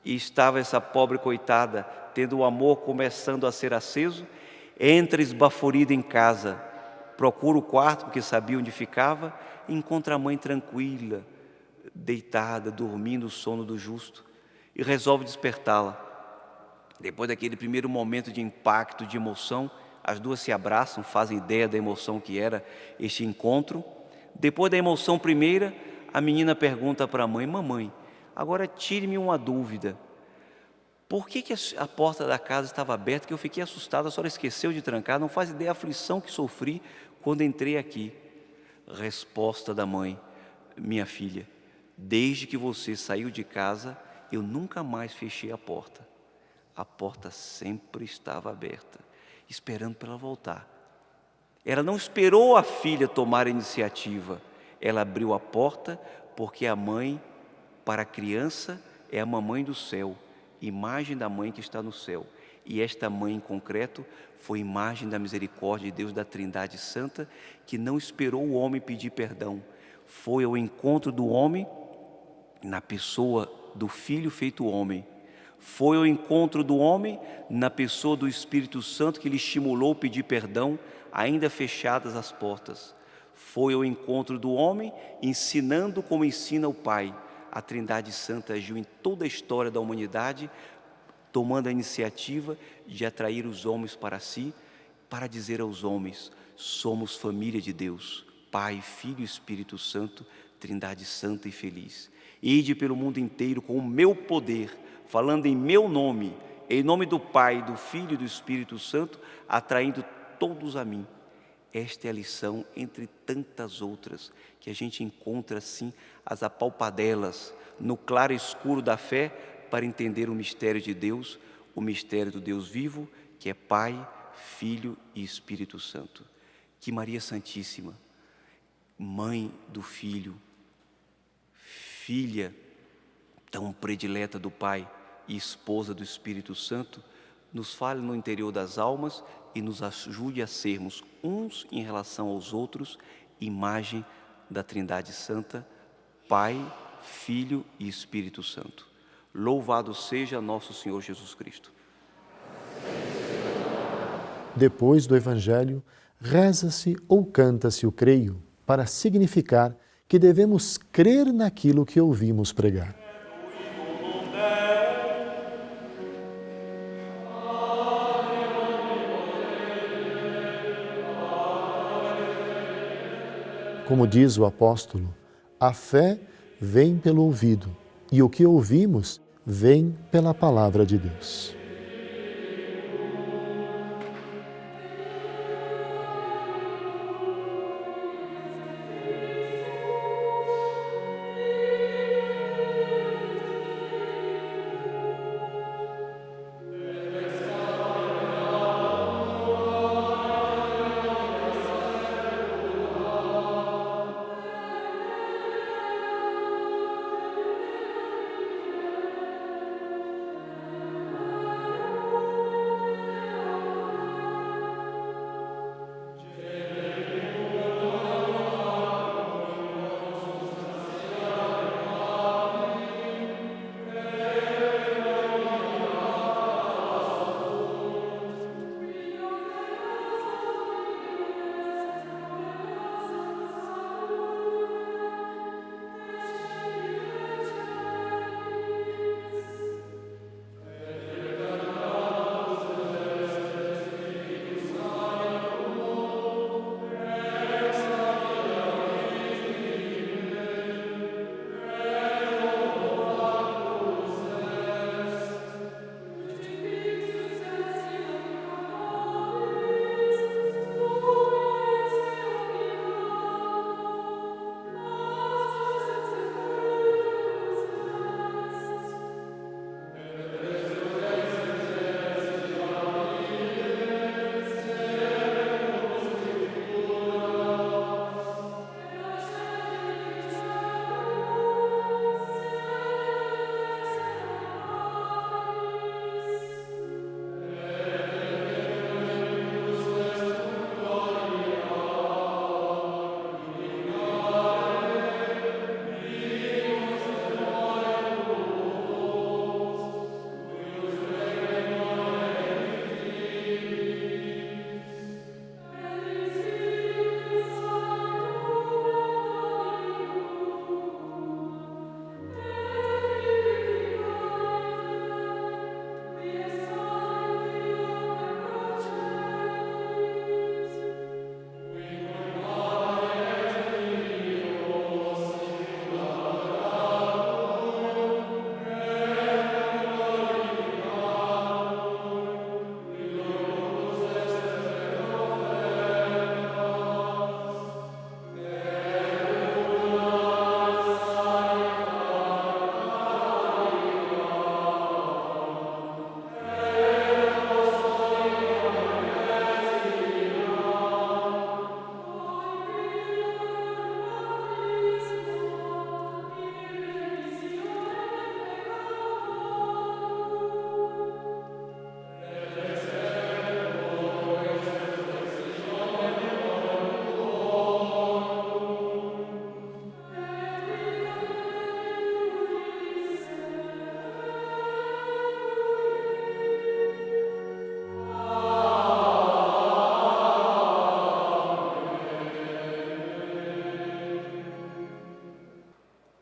E estava essa pobre coitada, tendo o amor começando a ser aceso, entra esbaforida em casa, procura o quarto, porque sabia onde ficava, e encontra a mãe tranquila, deitada, dormindo o sono do justo, e resolve despertá-la. Depois daquele primeiro momento de impacto, de emoção, as duas se abraçam, fazem ideia da emoção que era este encontro. Depois da emoção primeira, a menina pergunta para a mãe: mamãe, agora tire-me uma dúvida. Por que a porta da casa estava aberta, que eu fiquei assustada, a senhora esqueceu de trancar, não faz ideia da aflição que sofri quando entrei aqui. Resposta da mãe: minha filha, desde que você saiu de casa, eu nunca mais fechei a porta. A porta sempre estava aberta, esperando para ela voltar. Ela não esperou a filha tomar a iniciativa, ela abriu a porta, porque a mãe, para a criança, é a mamãe do céu, imagem da mãe que está no céu. E esta mãe em concreto foi imagem da misericórdia de Deus, da Trindade Santa, que não esperou o homem pedir perdão, foi ao encontro do homem na pessoa do Filho feito homem, foi ao encontro do homem na pessoa do Espírito Santo, que lhe estimulou a pedir perdão, ainda fechadas as portas. Foi ao encontro do homem, ensinando como ensina o Pai. A Trindade Santa agiu em toda a história da humanidade, tomando a iniciativa de atrair os homens para si, para dizer aos homens: somos família de Deus, Pai, Filho e Espírito Santo, Trindade Santa e feliz. Ide pelo mundo inteiro com o meu poder, falando em meu nome, em nome do Pai, do Filho e do Espírito Santo, atraindo todos a mim. Esta é a lição, entre tantas outras, que a gente encontra assim, as apalpadelas, no claro escuro da fé, para entender o mistério de Deus, o mistério do Deus vivo, que é Pai, Filho e Espírito Santo. Que Maria Santíssima, mãe do Filho, filha tão predileta do Pai e esposa do Espírito Santo, nos fale no interior das almas e nos ajude a sermos uns em relação aos outros, imagem da Trindade Santa, Pai, Filho e Espírito Santo. Louvado seja nosso Senhor Jesus Cristo. Depois do Evangelho, reza-se ou canta-se o creio, para significar que devemos crer naquilo que ouvimos pregar. Como diz o apóstolo, a fé vem pelo ouvido, e o que ouvimos vem pela palavra de Deus.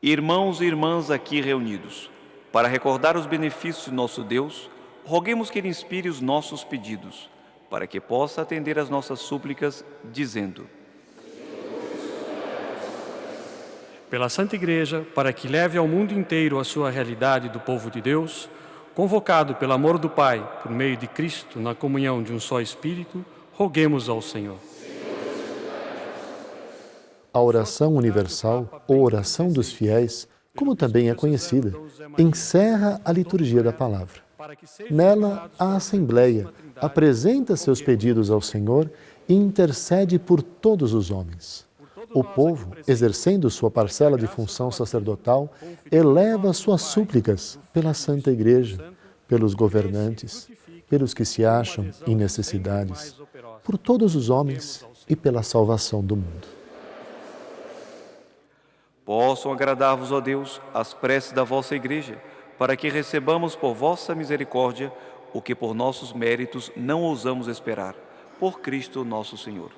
Irmãos e irmãs aqui reunidos, para recordar os benefícios de nosso Deus, roguemos que Ele inspire os nossos pedidos, para que possa atender às nossas súplicas, dizendo: pela Santa Igreja, para que leve ao mundo inteiro a sua realidade do povo de Deus, convocado pelo amor do Pai, por meio de Cristo, na comunhão de um só Espírito, roguemos ao Senhor. A oração universal, ou oração dos fiéis, como também é conhecida, encerra a liturgia da palavra. Nela, a Assembleia apresenta seus pedidos ao Senhor e intercede por todos os homens. O povo, exercendo sua parcela de função sacerdotal, eleva suas súplicas pela Santa Igreja, pelos governantes, pelos que se acham em necessidades, por todos os homens e pela salvação do mundo. Possam agradar-vos, ó Deus, as preces da vossa Igreja, para que recebamos por vossa misericórdia o que por nossos méritos não ousamos esperar. Por Cristo nosso Senhor.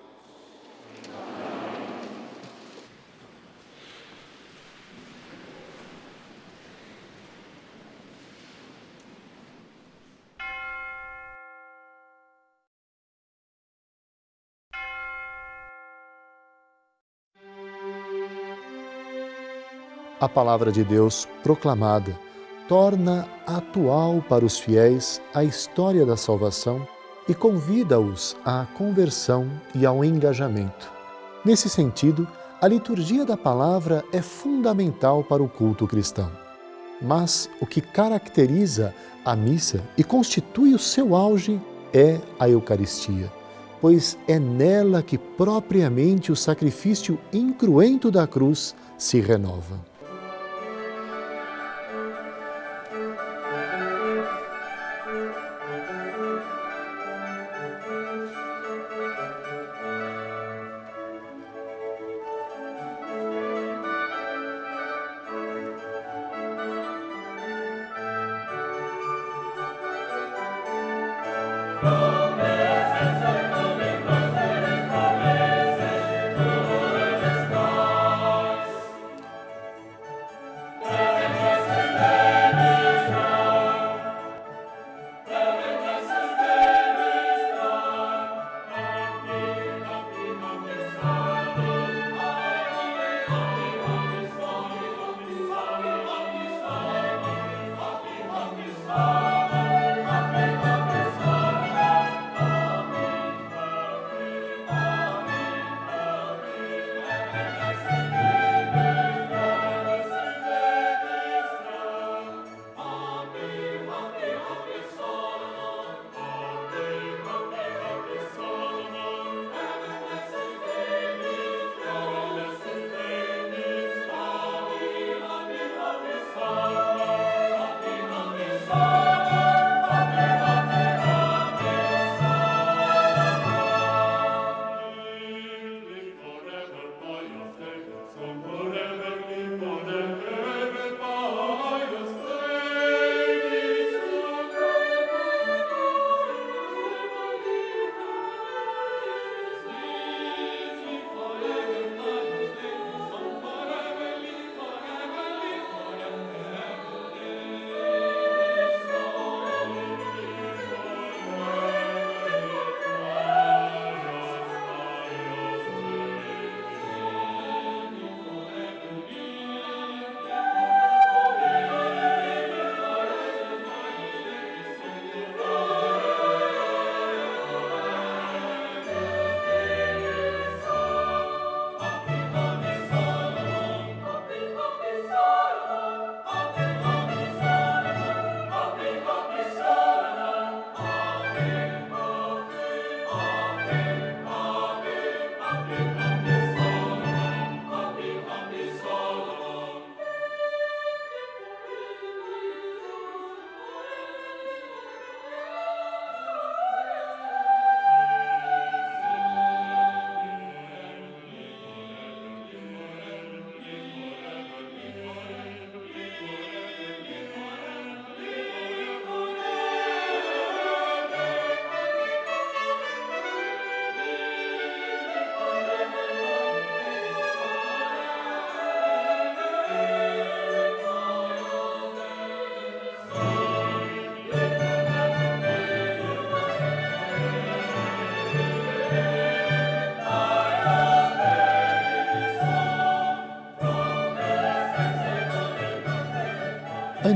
A palavra de Deus proclamada torna atual para os fiéis a história da salvação e convida-os à conversão e ao engajamento. Nesse sentido, a liturgia da palavra é fundamental para o culto cristão. Mas o que caracteriza a missa e constitui o seu auge é a Eucaristia, pois é nela que propriamente o sacrifício incruento da cruz se renova.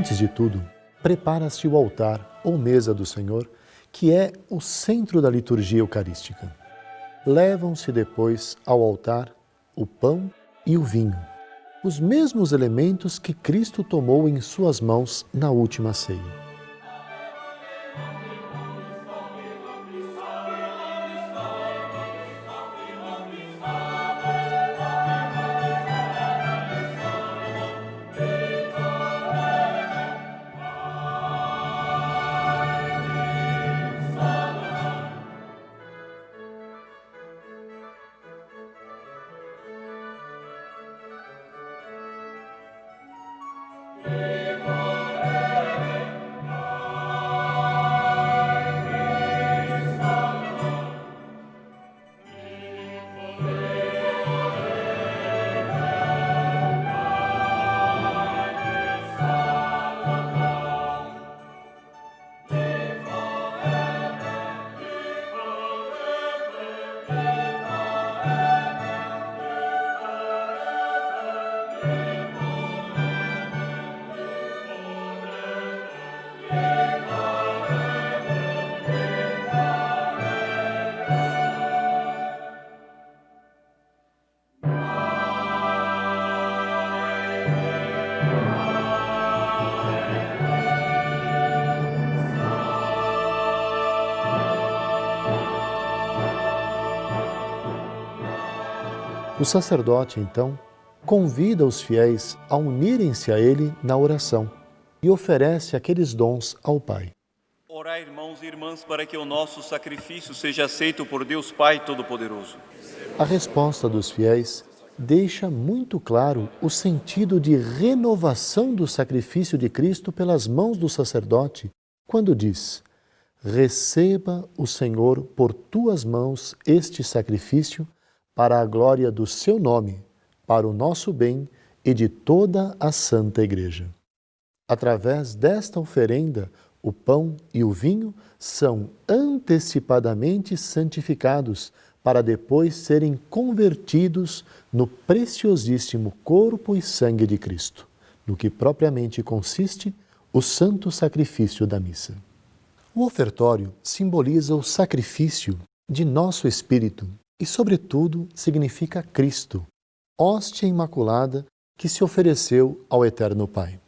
Antes de tudo, prepara-se o altar ou mesa do Senhor, que é o centro da liturgia eucarística. Levam-se depois ao altar o pão e o vinho, os mesmos elementos que Cristo tomou em suas mãos na última ceia. O sacerdote, então, convida os fiéis a unirem-se a ele na oração e oferece aqueles dons ao Pai. Orai, irmãos e irmãs, para que o nosso sacrifício seja aceito por Deus Pai Todo-Poderoso. A resposta dos fiéis deixa muito claro o sentido de renovação do sacrifício de Cristo pelas mãos do sacerdote, quando diz: receba o Senhor por tuas mãos este sacrifício para a glória do seu nome, para o nosso bem e de toda a Santa Igreja. Através desta oferenda, o pão e o vinho são antecipadamente santificados para depois serem convertidos no preciosíssimo corpo e sangue de Cristo, no que propriamente consiste o santo sacrifício da missa. O ofertório simboliza o sacrifício de nosso espírito e, sobretudo, significa Cristo, hóstia imaculada que se ofereceu ao Eterno Pai.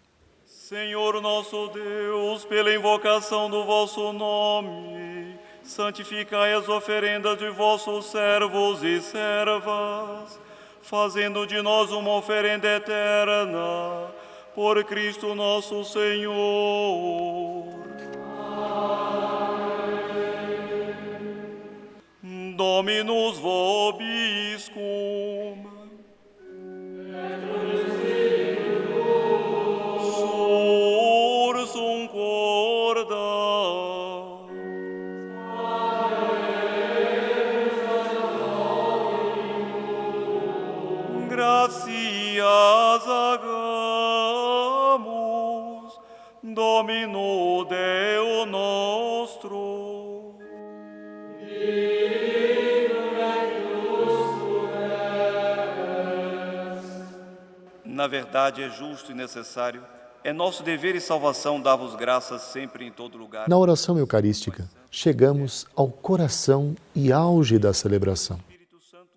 Senhor nosso Deus, pela invocação do vosso nome, santificai as oferendas de vossos servos e servas, fazendo de nós uma oferenda eterna, por Cristo nosso Senhor. Dominus vobiscum. Sursum corda. Gratias agamus, Domino Deo nostro. Na verdade, é justo e necessário, é nosso dever e salvação dar-vos graças sempre e em todo lugar. Na oração eucarística, chegamos ao coração e auge da celebração.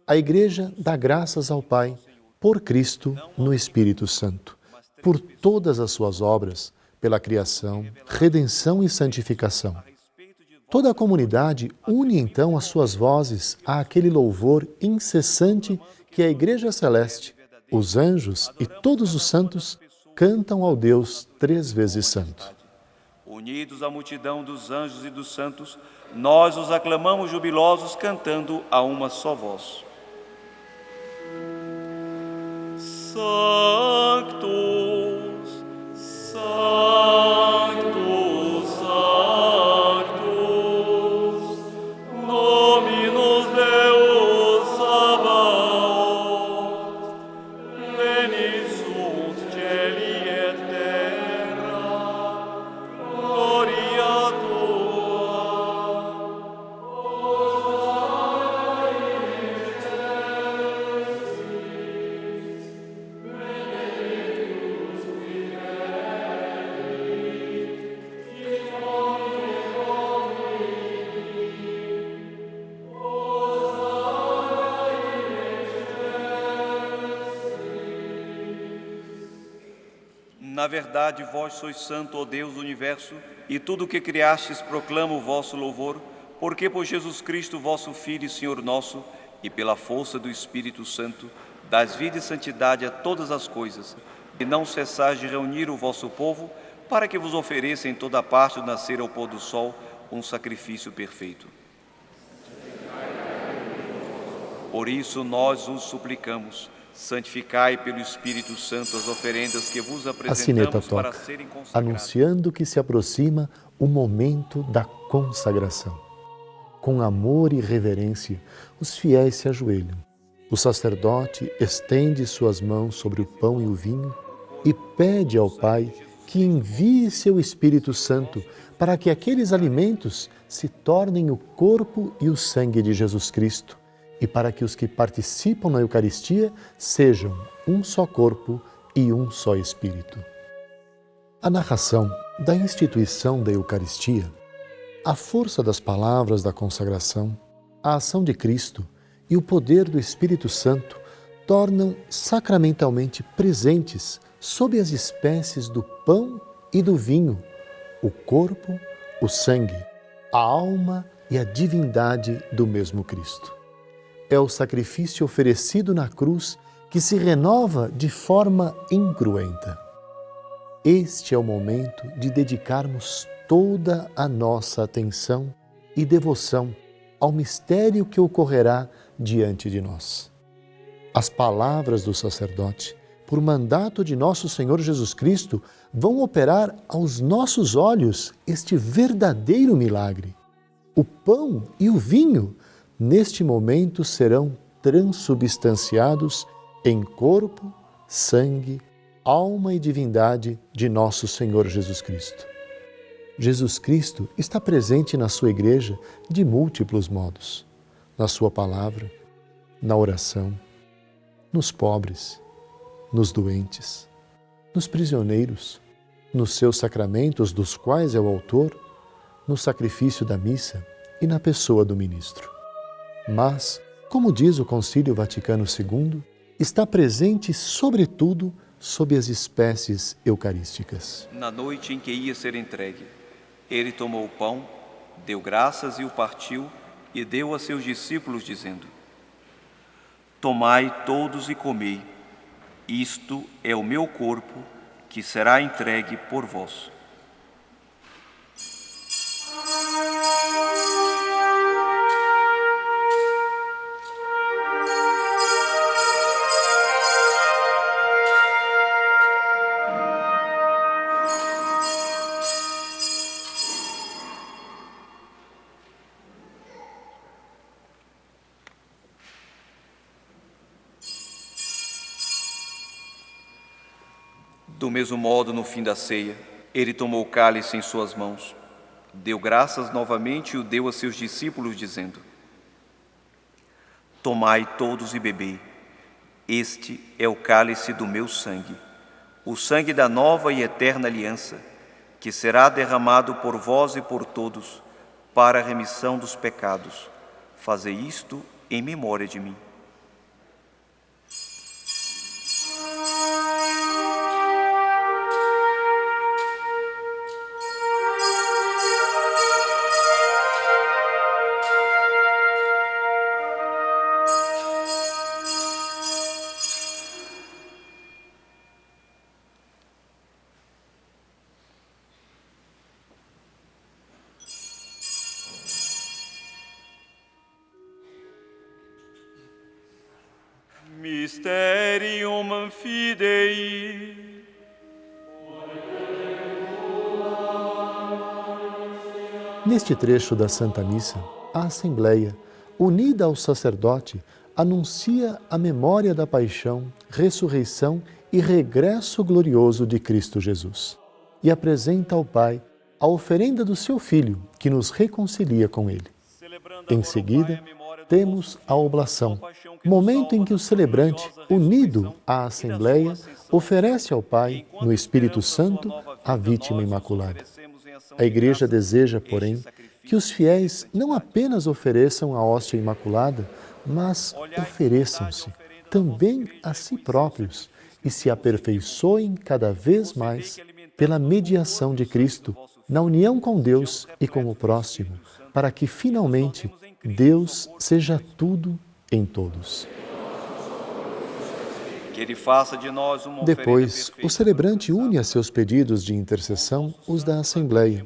A Igreja dá graças ao Pai, por Cristo, no Espírito Santo, por todas as suas obras, pela criação, redenção e santificação. Toda a comunidade une então as suas vozes àquele louvor incessante que a Igreja Celeste, os anjos e todos os santos cantam ao Deus três vezes santo. Unidos à multidão dos anjos e dos santos, nós os aclamamos jubilosos cantando a uma só voz. Sanctus, Sanctus, Sanctus, Dominus Deus Sabaoth, pleni sunt cieli et terra, gloria tua. Na verdade, vós sois santo, ó Deus do universo, e tudo o que criastes proclama o vosso louvor, porque por Jesus Cristo, vosso Filho e Senhor nosso, e pela força do Espírito Santo, dás vida e santidade a todas as coisas, e não cessais de reunir o vosso povo, para que vos ofereça em toda parte do nascer ao pôr do sol um sacrifício perfeito. Por isso nós os suplicamos, santificai pelo Espírito Santo as oferendas que vos A sineta apresentamos para toca, serem consagradas. anunciando que se aproxima o momento da consagração. Com amor e reverência, os fiéis se ajoelham. O sacerdote estende suas mãos sobre o pão e o vinho e pede ao Pai que envie seu Espírito Santo para que aqueles alimentos se tornem o corpo e o sangue de Jesus Cristo e para que os que participam na Eucaristia sejam um só corpo e um só Espírito. A narração da instituição da Eucaristia, a força das palavras da consagração, a ação de Cristo e o poder do Espírito Santo tornam sacramentalmente presentes sob as espécies do pão e do vinho, o corpo, o sangue, a alma e a divindade do mesmo Cristo. É o sacrifício oferecido na cruz que se renova de forma incruenta. Este é o momento de dedicarmos toda a nossa atenção e devoção ao mistério que ocorrerá diante de nós. As palavras do sacerdote, por mandato de nosso Senhor Jesus Cristo, vão operar aos nossos olhos este verdadeiro milagre. O pão e o vinho, neste momento, serão transubstanciados em corpo, sangue, alma e divindade de nosso Senhor Jesus Cristo. Jesus Cristo está presente na sua igreja de múltiplos modos. Na sua palavra, na oração, nos pobres, nos doentes, nos prisioneiros, nos seus sacramentos, dos quais é o autor, no sacrifício da missa e na pessoa do ministro. Mas, como diz o Concílio Vaticano II, está presente, sobretudo, sob as espécies eucarísticas. Na noite em que ia ser entregue, ele tomou o pão, deu graças e o partiu, e deu a seus discípulos, dizendo: Tomai todos e comei, isto é o meu corpo, que será entregue por vós. Do mesmo modo, no fim da ceia, ele tomou o cálice em suas mãos, deu graças novamente e o deu a seus discípulos, dizendo: Tomai todos e bebei, este é o cálice do meu sangue, o sangue da nova e eterna aliança, que será derramado por vós e por todos, para a remissão dos pecados. Fazei isto em memória de mim. Mysterium Fidei. Neste trecho da Santa Missa, a Assembleia, unida ao sacerdote, anuncia a memória da paixão, ressurreição e regresso glorioso de Cristo Jesus e apresenta ao Pai a oferenda do seu Filho, que nos reconcilia com Ele. Em seguida, temos a oblação, momento em que o celebrante, unido à Assembleia, oferece ao Pai, no Espírito Santo, a vítima imaculada. A Igreja deseja, porém, que os fiéis não apenas ofereçam a hóstia imaculada, mas ofereçam-se também a si próprios e se aperfeiçoem cada vez mais pela mediação de Cristo, na união com Deus e com o próximo, para que finalmente Deus seja tudo em todos. Que Ele faça de nós uma Depois, o celebrante une a seus pedidos de intercessão os da Assembleia.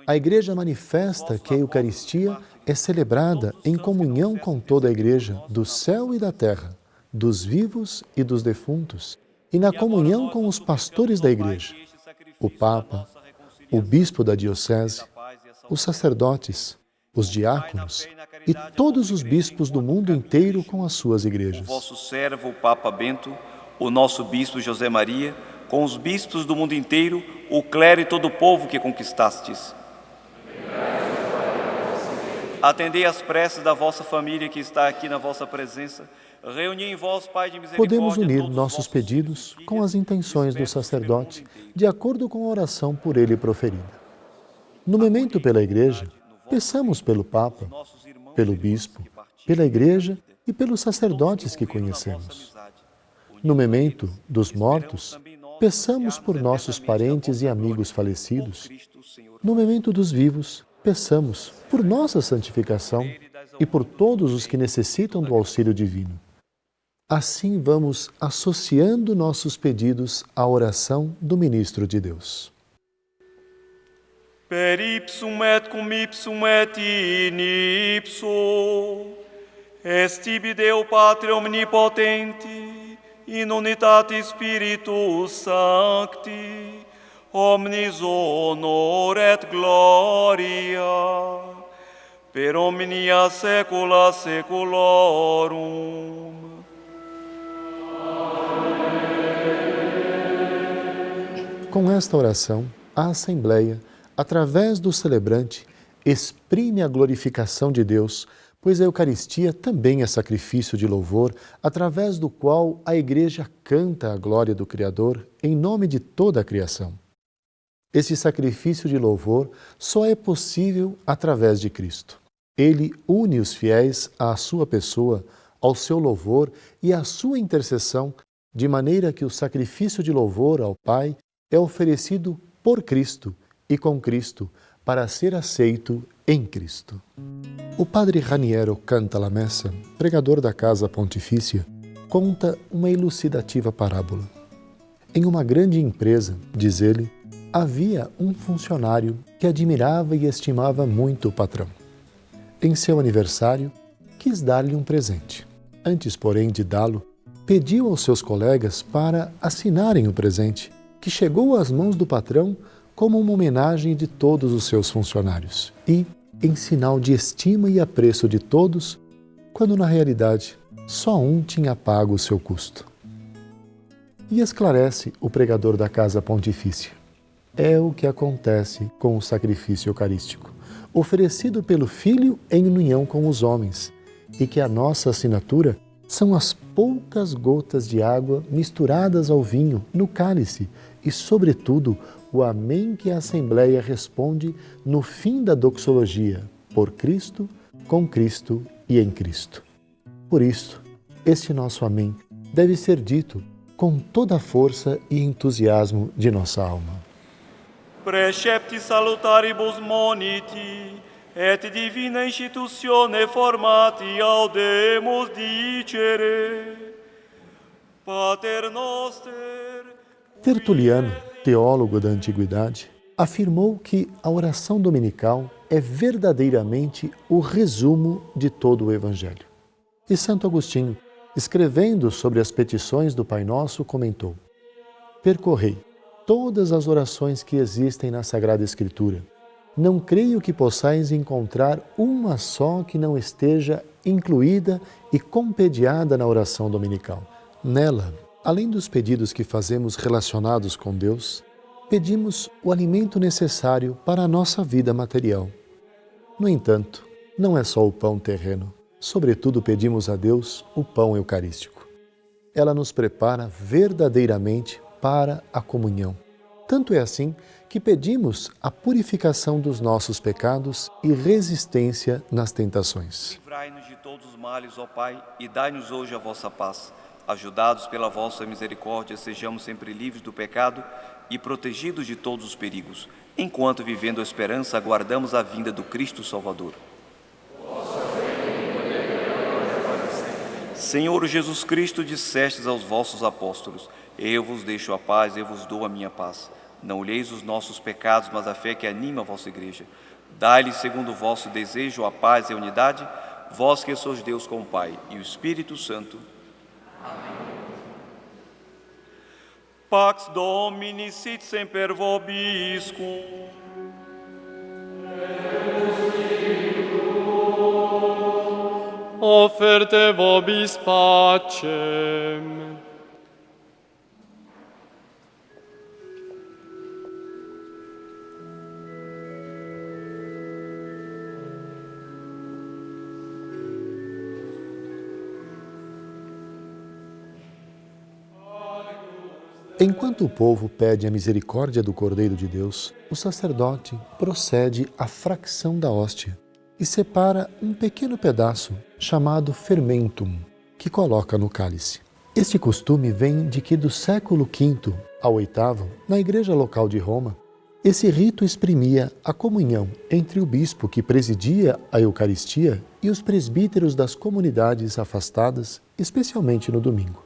A Igreja manifesta que a Eucaristia é celebrada em comunhão com toda a Igreja, do céu e da terra, dos vivos e dos defuntos, e na comunhão com os pastores da Igreja, o Papa, o Bispo da Diocese, os sacerdotes, os diáconos e todos os bispos do mundo inteiro com as suas igrejas. O vosso servo, o Papa Bento, o nosso Bispo José Maria, com os bispos do mundo inteiro, o clero e todo o povo que conquistastes. Atendei as preces da vossa família que está aqui na vossa presença. Reuni em vós, Pai de misericórdia. Podemos unir nossos pedidos com as intenções do sacerdote, de acordo com a oração por ele proferida. No memento pela Igreja, peçamos pelo Papa, pelo Bispo, pela Igreja e pelos sacerdotes que conhecemos. No memento dos mortos, peçamos por nossos parentes e amigos falecidos. No memento dos vivos, peçamos por nossa santificação e por todos os que necessitam do auxílio divino. Assim vamos associando nossos pedidos à oração do ministro de Deus. Per ipsum et cum ipsum et in ipso, est tibi Deo Patre omnipotenti, in unitate Spiritus Sancti, omnis honor et gloria, per omnia saecula saeculorum. Com esta oração, a Assembleia, através do celebrante, exprime a glorificação de Deus, pois a Eucaristia também é sacrifício de louvor, através do qual a Igreja canta a glória do Criador em nome de toda a criação. Esse sacrifício de louvor só é possível através de Cristo. Ele une os fiéis à sua pessoa, ao seu louvor e à sua intercessão, de maneira que o sacrifício de louvor ao Pai é oferecido por Cristo e com Cristo para ser aceito em Cristo. O padre Raniero Cantalamessa, pregador da Casa Pontifícia, conta uma elucidativa parábola. Em uma grande empresa, diz ele, havia um funcionário que admirava e estimava muito o patrão. Em seu aniversário, quis dar-lhe um presente. Antes, porém, de dá-lo, pediu aos seus colegas para assinarem o presente, que chegou às mãos do patrão como uma homenagem de todos os seus funcionários e, em sinal de estima e apreço de todos, quando na realidade só um tinha pago o seu custo. E esclarece o pregador da Casa Pontifícia. É o que acontece com o sacrifício eucarístico, oferecido pelo Filho em união com os homens, e que a nossa assinatura são as poucas gotas de água misturadas ao vinho no cálice e, sobretudo, o amém que a Assembleia responde no fim da doxologia, por Cristo, com Cristo e em Cristo. Por isso, este nosso amém deve ser dito com toda a força e entusiasmo de nossa alma. Precepti salutaribus moniti, et divina institutione formati audemus dicere, Pater noster. Tertuliano, teólogo da Antiguidade, afirmou que a oração dominical é verdadeiramente o resumo de todo o Evangelho. E Santo Agostinho, escrevendo sobre as petições do Pai Nosso, comentou: percorrei todas as orações que existem na Sagrada Escritura. Não creio que possais encontrar uma só que não esteja incluída e compediada na oração dominical. Nela, além dos pedidos que fazemos relacionados com Deus, pedimos o alimento necessário para a nossa vida material. No entanto, não é só o pão terreno. Sobretudo, pedimos a Deus o pão eucarístico. Ela nos prepara verdadeiramente para a comunhão. Tanto é assim que pedimos a purificação dos nossos pecados e resistência nas tentações. Livrai-nos de todos os males, ó Pai, e dai-nos hoje a vossa paz. Ajudados pela vossa misericórdia, sejamos sempre livres do pecado e protegidos de todos os perigos, enquanto, vivendo a esperança, aguardamos a vinda do Cristo Salvador. Senhor Jesus Cristo, dissestes aos vossos apóstolos: eu vos deixo a paz, eu vos dou a minha paz. Não olheis os nossos pecados, mas a fé que anima a vossa igreja. Dai-lhe, segundo o vosso desejo, a paz e a unidade, vós que sois Deus com o Pai e o Espírito Santo. Amém. Pax Domini sit semper vobiscum. Offerte vobis pacem. Enquanto o povo pede a misericórdia do Cordeiro de Deus, o sacerdote procede à fracção da hóstia e separa um pequeno pedaço chamado fermentum, que coloca no cálice. Este costume vem de que do século V ao VIII, na igreja local de Roma, esse rito exprimia a comunhão entre o bispo que presidia a Eucaristia e os presbíteros das comunidades afastadas, especialmente no domingo.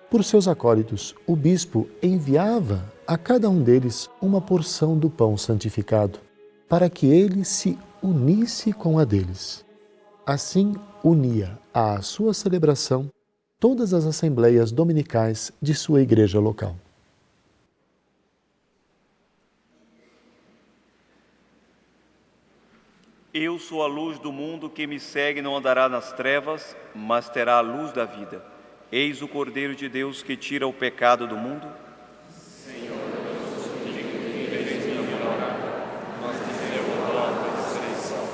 Por seus acólitos, o bispo enviava a cada um deles uma porção do pão santificado, para que ele se unisse com a deles. Assim, unia à sua celebração todas as assembleias dominicais de sua igreja local. Eu sou a luz do mundo, que me segue não andará nas trevas, mas terá a luz da vida. Eis o Cordeiro de Deus que tira o pecado do mundo. Senhor, eu sou digno de veres minha morada, mas dizei a palavra e serei salvo.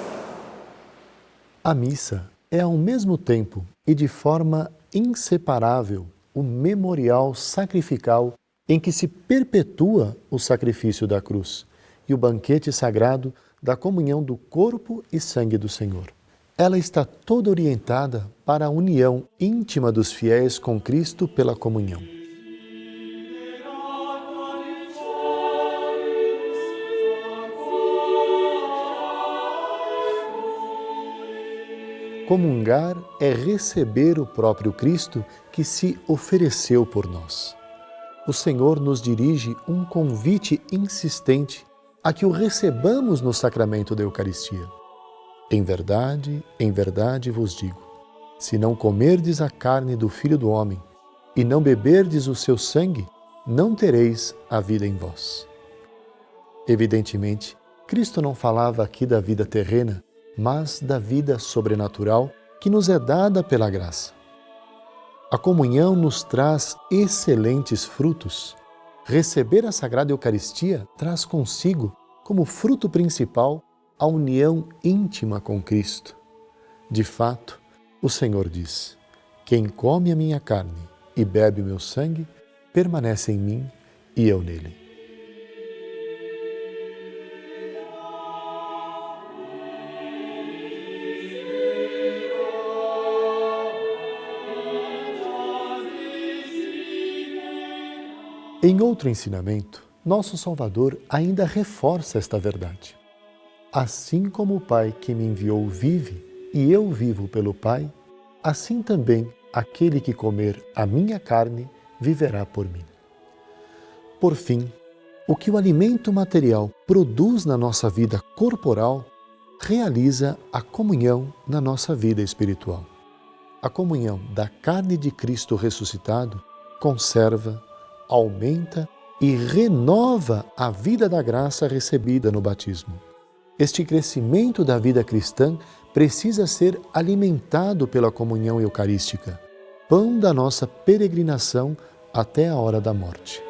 A missa é ao mesmo tempo e de forma inseparável o memorial sacrificial em que se perpetua o sacrifício da cruz e o banquete sagrado da comunhão do corpo e sangue do Senhor. Ela está toda orientada para a união íntima dos fiéis com Cristo pela comunhão. Comungar é receber o próprio Cristo que se ofereceu por nós. O Senhor nos dirige um convite insistente a que o recebamos no sacramento da Eucaristia. Em verdade vos digo, se não comerdes a carne do Filho do Homem e não beberdes o seu sangue, não tereis a vida em vós. Evidentemente, Cristo não falava aqui da vida terrena, mas da vida sobrenatural que nos é dada pela graça. A comunhão nos traz excelentes frutos. Receber a Sagrada Eucaristia traz consigo, como fruto principal, a união íntima com Cristo. De fato, o Senhor diz: quem come a minha carne e bebe o meu sangue, permanece em mim e eu nele. Em outro ensinamento, nosso Salvador ainda reforça esta verdade. Assim como o Pai que me enviou vive e eu vivo pelo Pai, assim também aquele que comer a minha carne viverá por mim. Por fim, o que o alimento material produz na nossa vida corporal, realiza a comunhão na nossa vida espiritual. A comunhão da carne de Cristo ressuscitado conserva, aumenta e renova a vida da graça recebida no batismo. Este crescimento da vida cristã precisa ser alimentado pela comunhão eucarística, pão da nossa peregrinação até a hora da morte.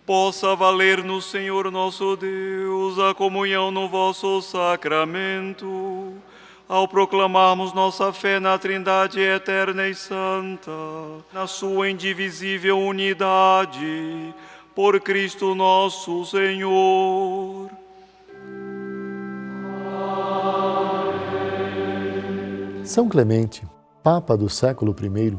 possa valer no Senhor nosso Deus a comunhão no vosso sacramento, ao proclamarmos nossa fé na Trindade eterna e santa, na sua indivisível unidade, por Cristo nosso Senhor. São Clemente, Papa do século I,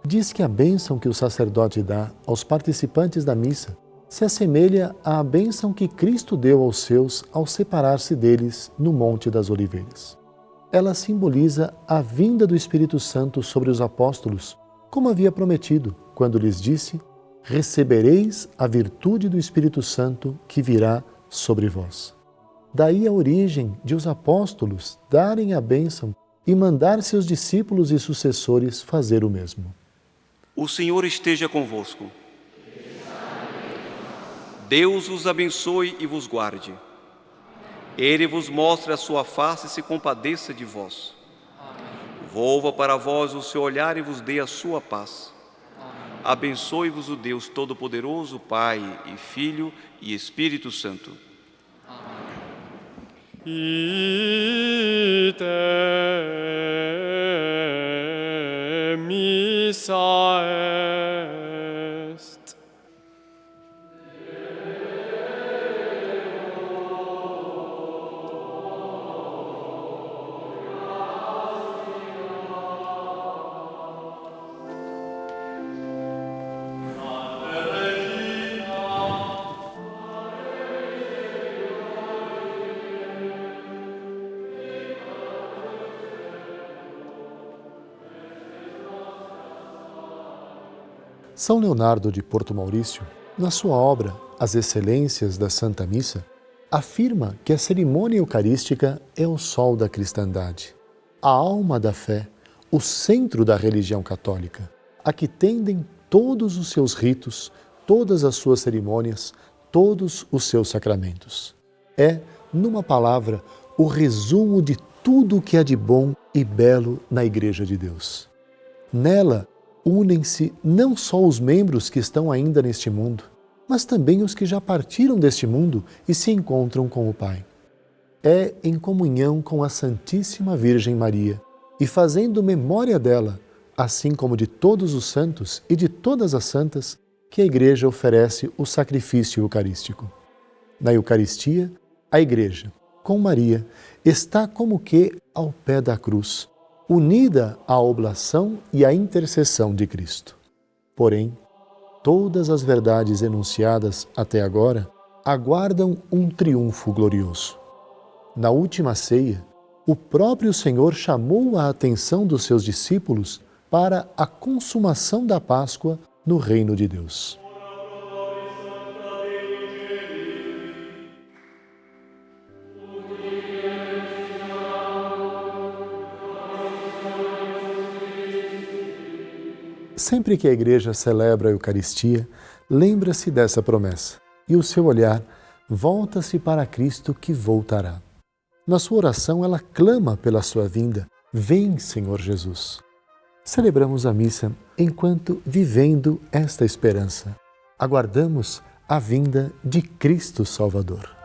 diz que a bênção que o sacerdote dá aos participantes da missa se assemelha à bênção que Cristo deu aos seus ao separar-se deles no Monte das Oliveiras. Ela simboliza a vinda do Espírito Santo sobre os apóstolos, como havia prometido, quando lhes disse: recebereis a virtude do Espírito Santo que virá sobre vós. Daí a origem de os apóstolos darem a bênção e mandar seus discípulos e sucessores fazer o mesmo. O Senhor esteja convosco. Deus os abençoe e vos guarde. Ele vos mostre a sua face e se compadeça de vós. Volva para vós o seu olhar e vos dê a sua paz. Abençoe-vos o Deus Todo-Poderoso, Pai e Filho e Espírito Santo. Ite missa est. São Leonardo de Porto Maurício, na sua obra As Excelências da Santa Missa, afirma que a cerimônia eucarística é o sol da cristandade, a alma da fé, o centro da religião católica, a que tendem todos os seus ritos, todas as suas cerimônias, todos os seus sacramentos. É, numa palavra, o resumo de tudo o que há de bom e belo na Igreja de Deus. Nela, unem-se não só os membros que estão ainda neste mundo, mas também os que já partiram deste mundo e se encontram com o Pai. É em comunhão com a Santíssima Virgem Maria e fazendo memória dela, assim como de todos os santos e de todas as santas, que a Igreja oferece o sacrifício eucarístico. Na Eucaristia, a Igreja, com Maria, está como que ao pé da cruz, unida à oblação e à intercessão de Cristo. Porém, todas as verdades enunciadas até agora aguardam um triunfo glorioso. Na última ceia, o próprio Senhor chamou a atenção dos seus discípulos para a consumação da Páscoa no reino de Deus. Sempre que a Igreja celebra a Eucaristia, lembra-se dessa promessa e o seu olhar volta-se para Cristo que voltará. Na sua oração, ela clama pela sua vinda: vem, Senhor Jesus. Celebramos a missa enquanto vivendo esta esperança. Aguardamos a vinda de Cristo Salvador.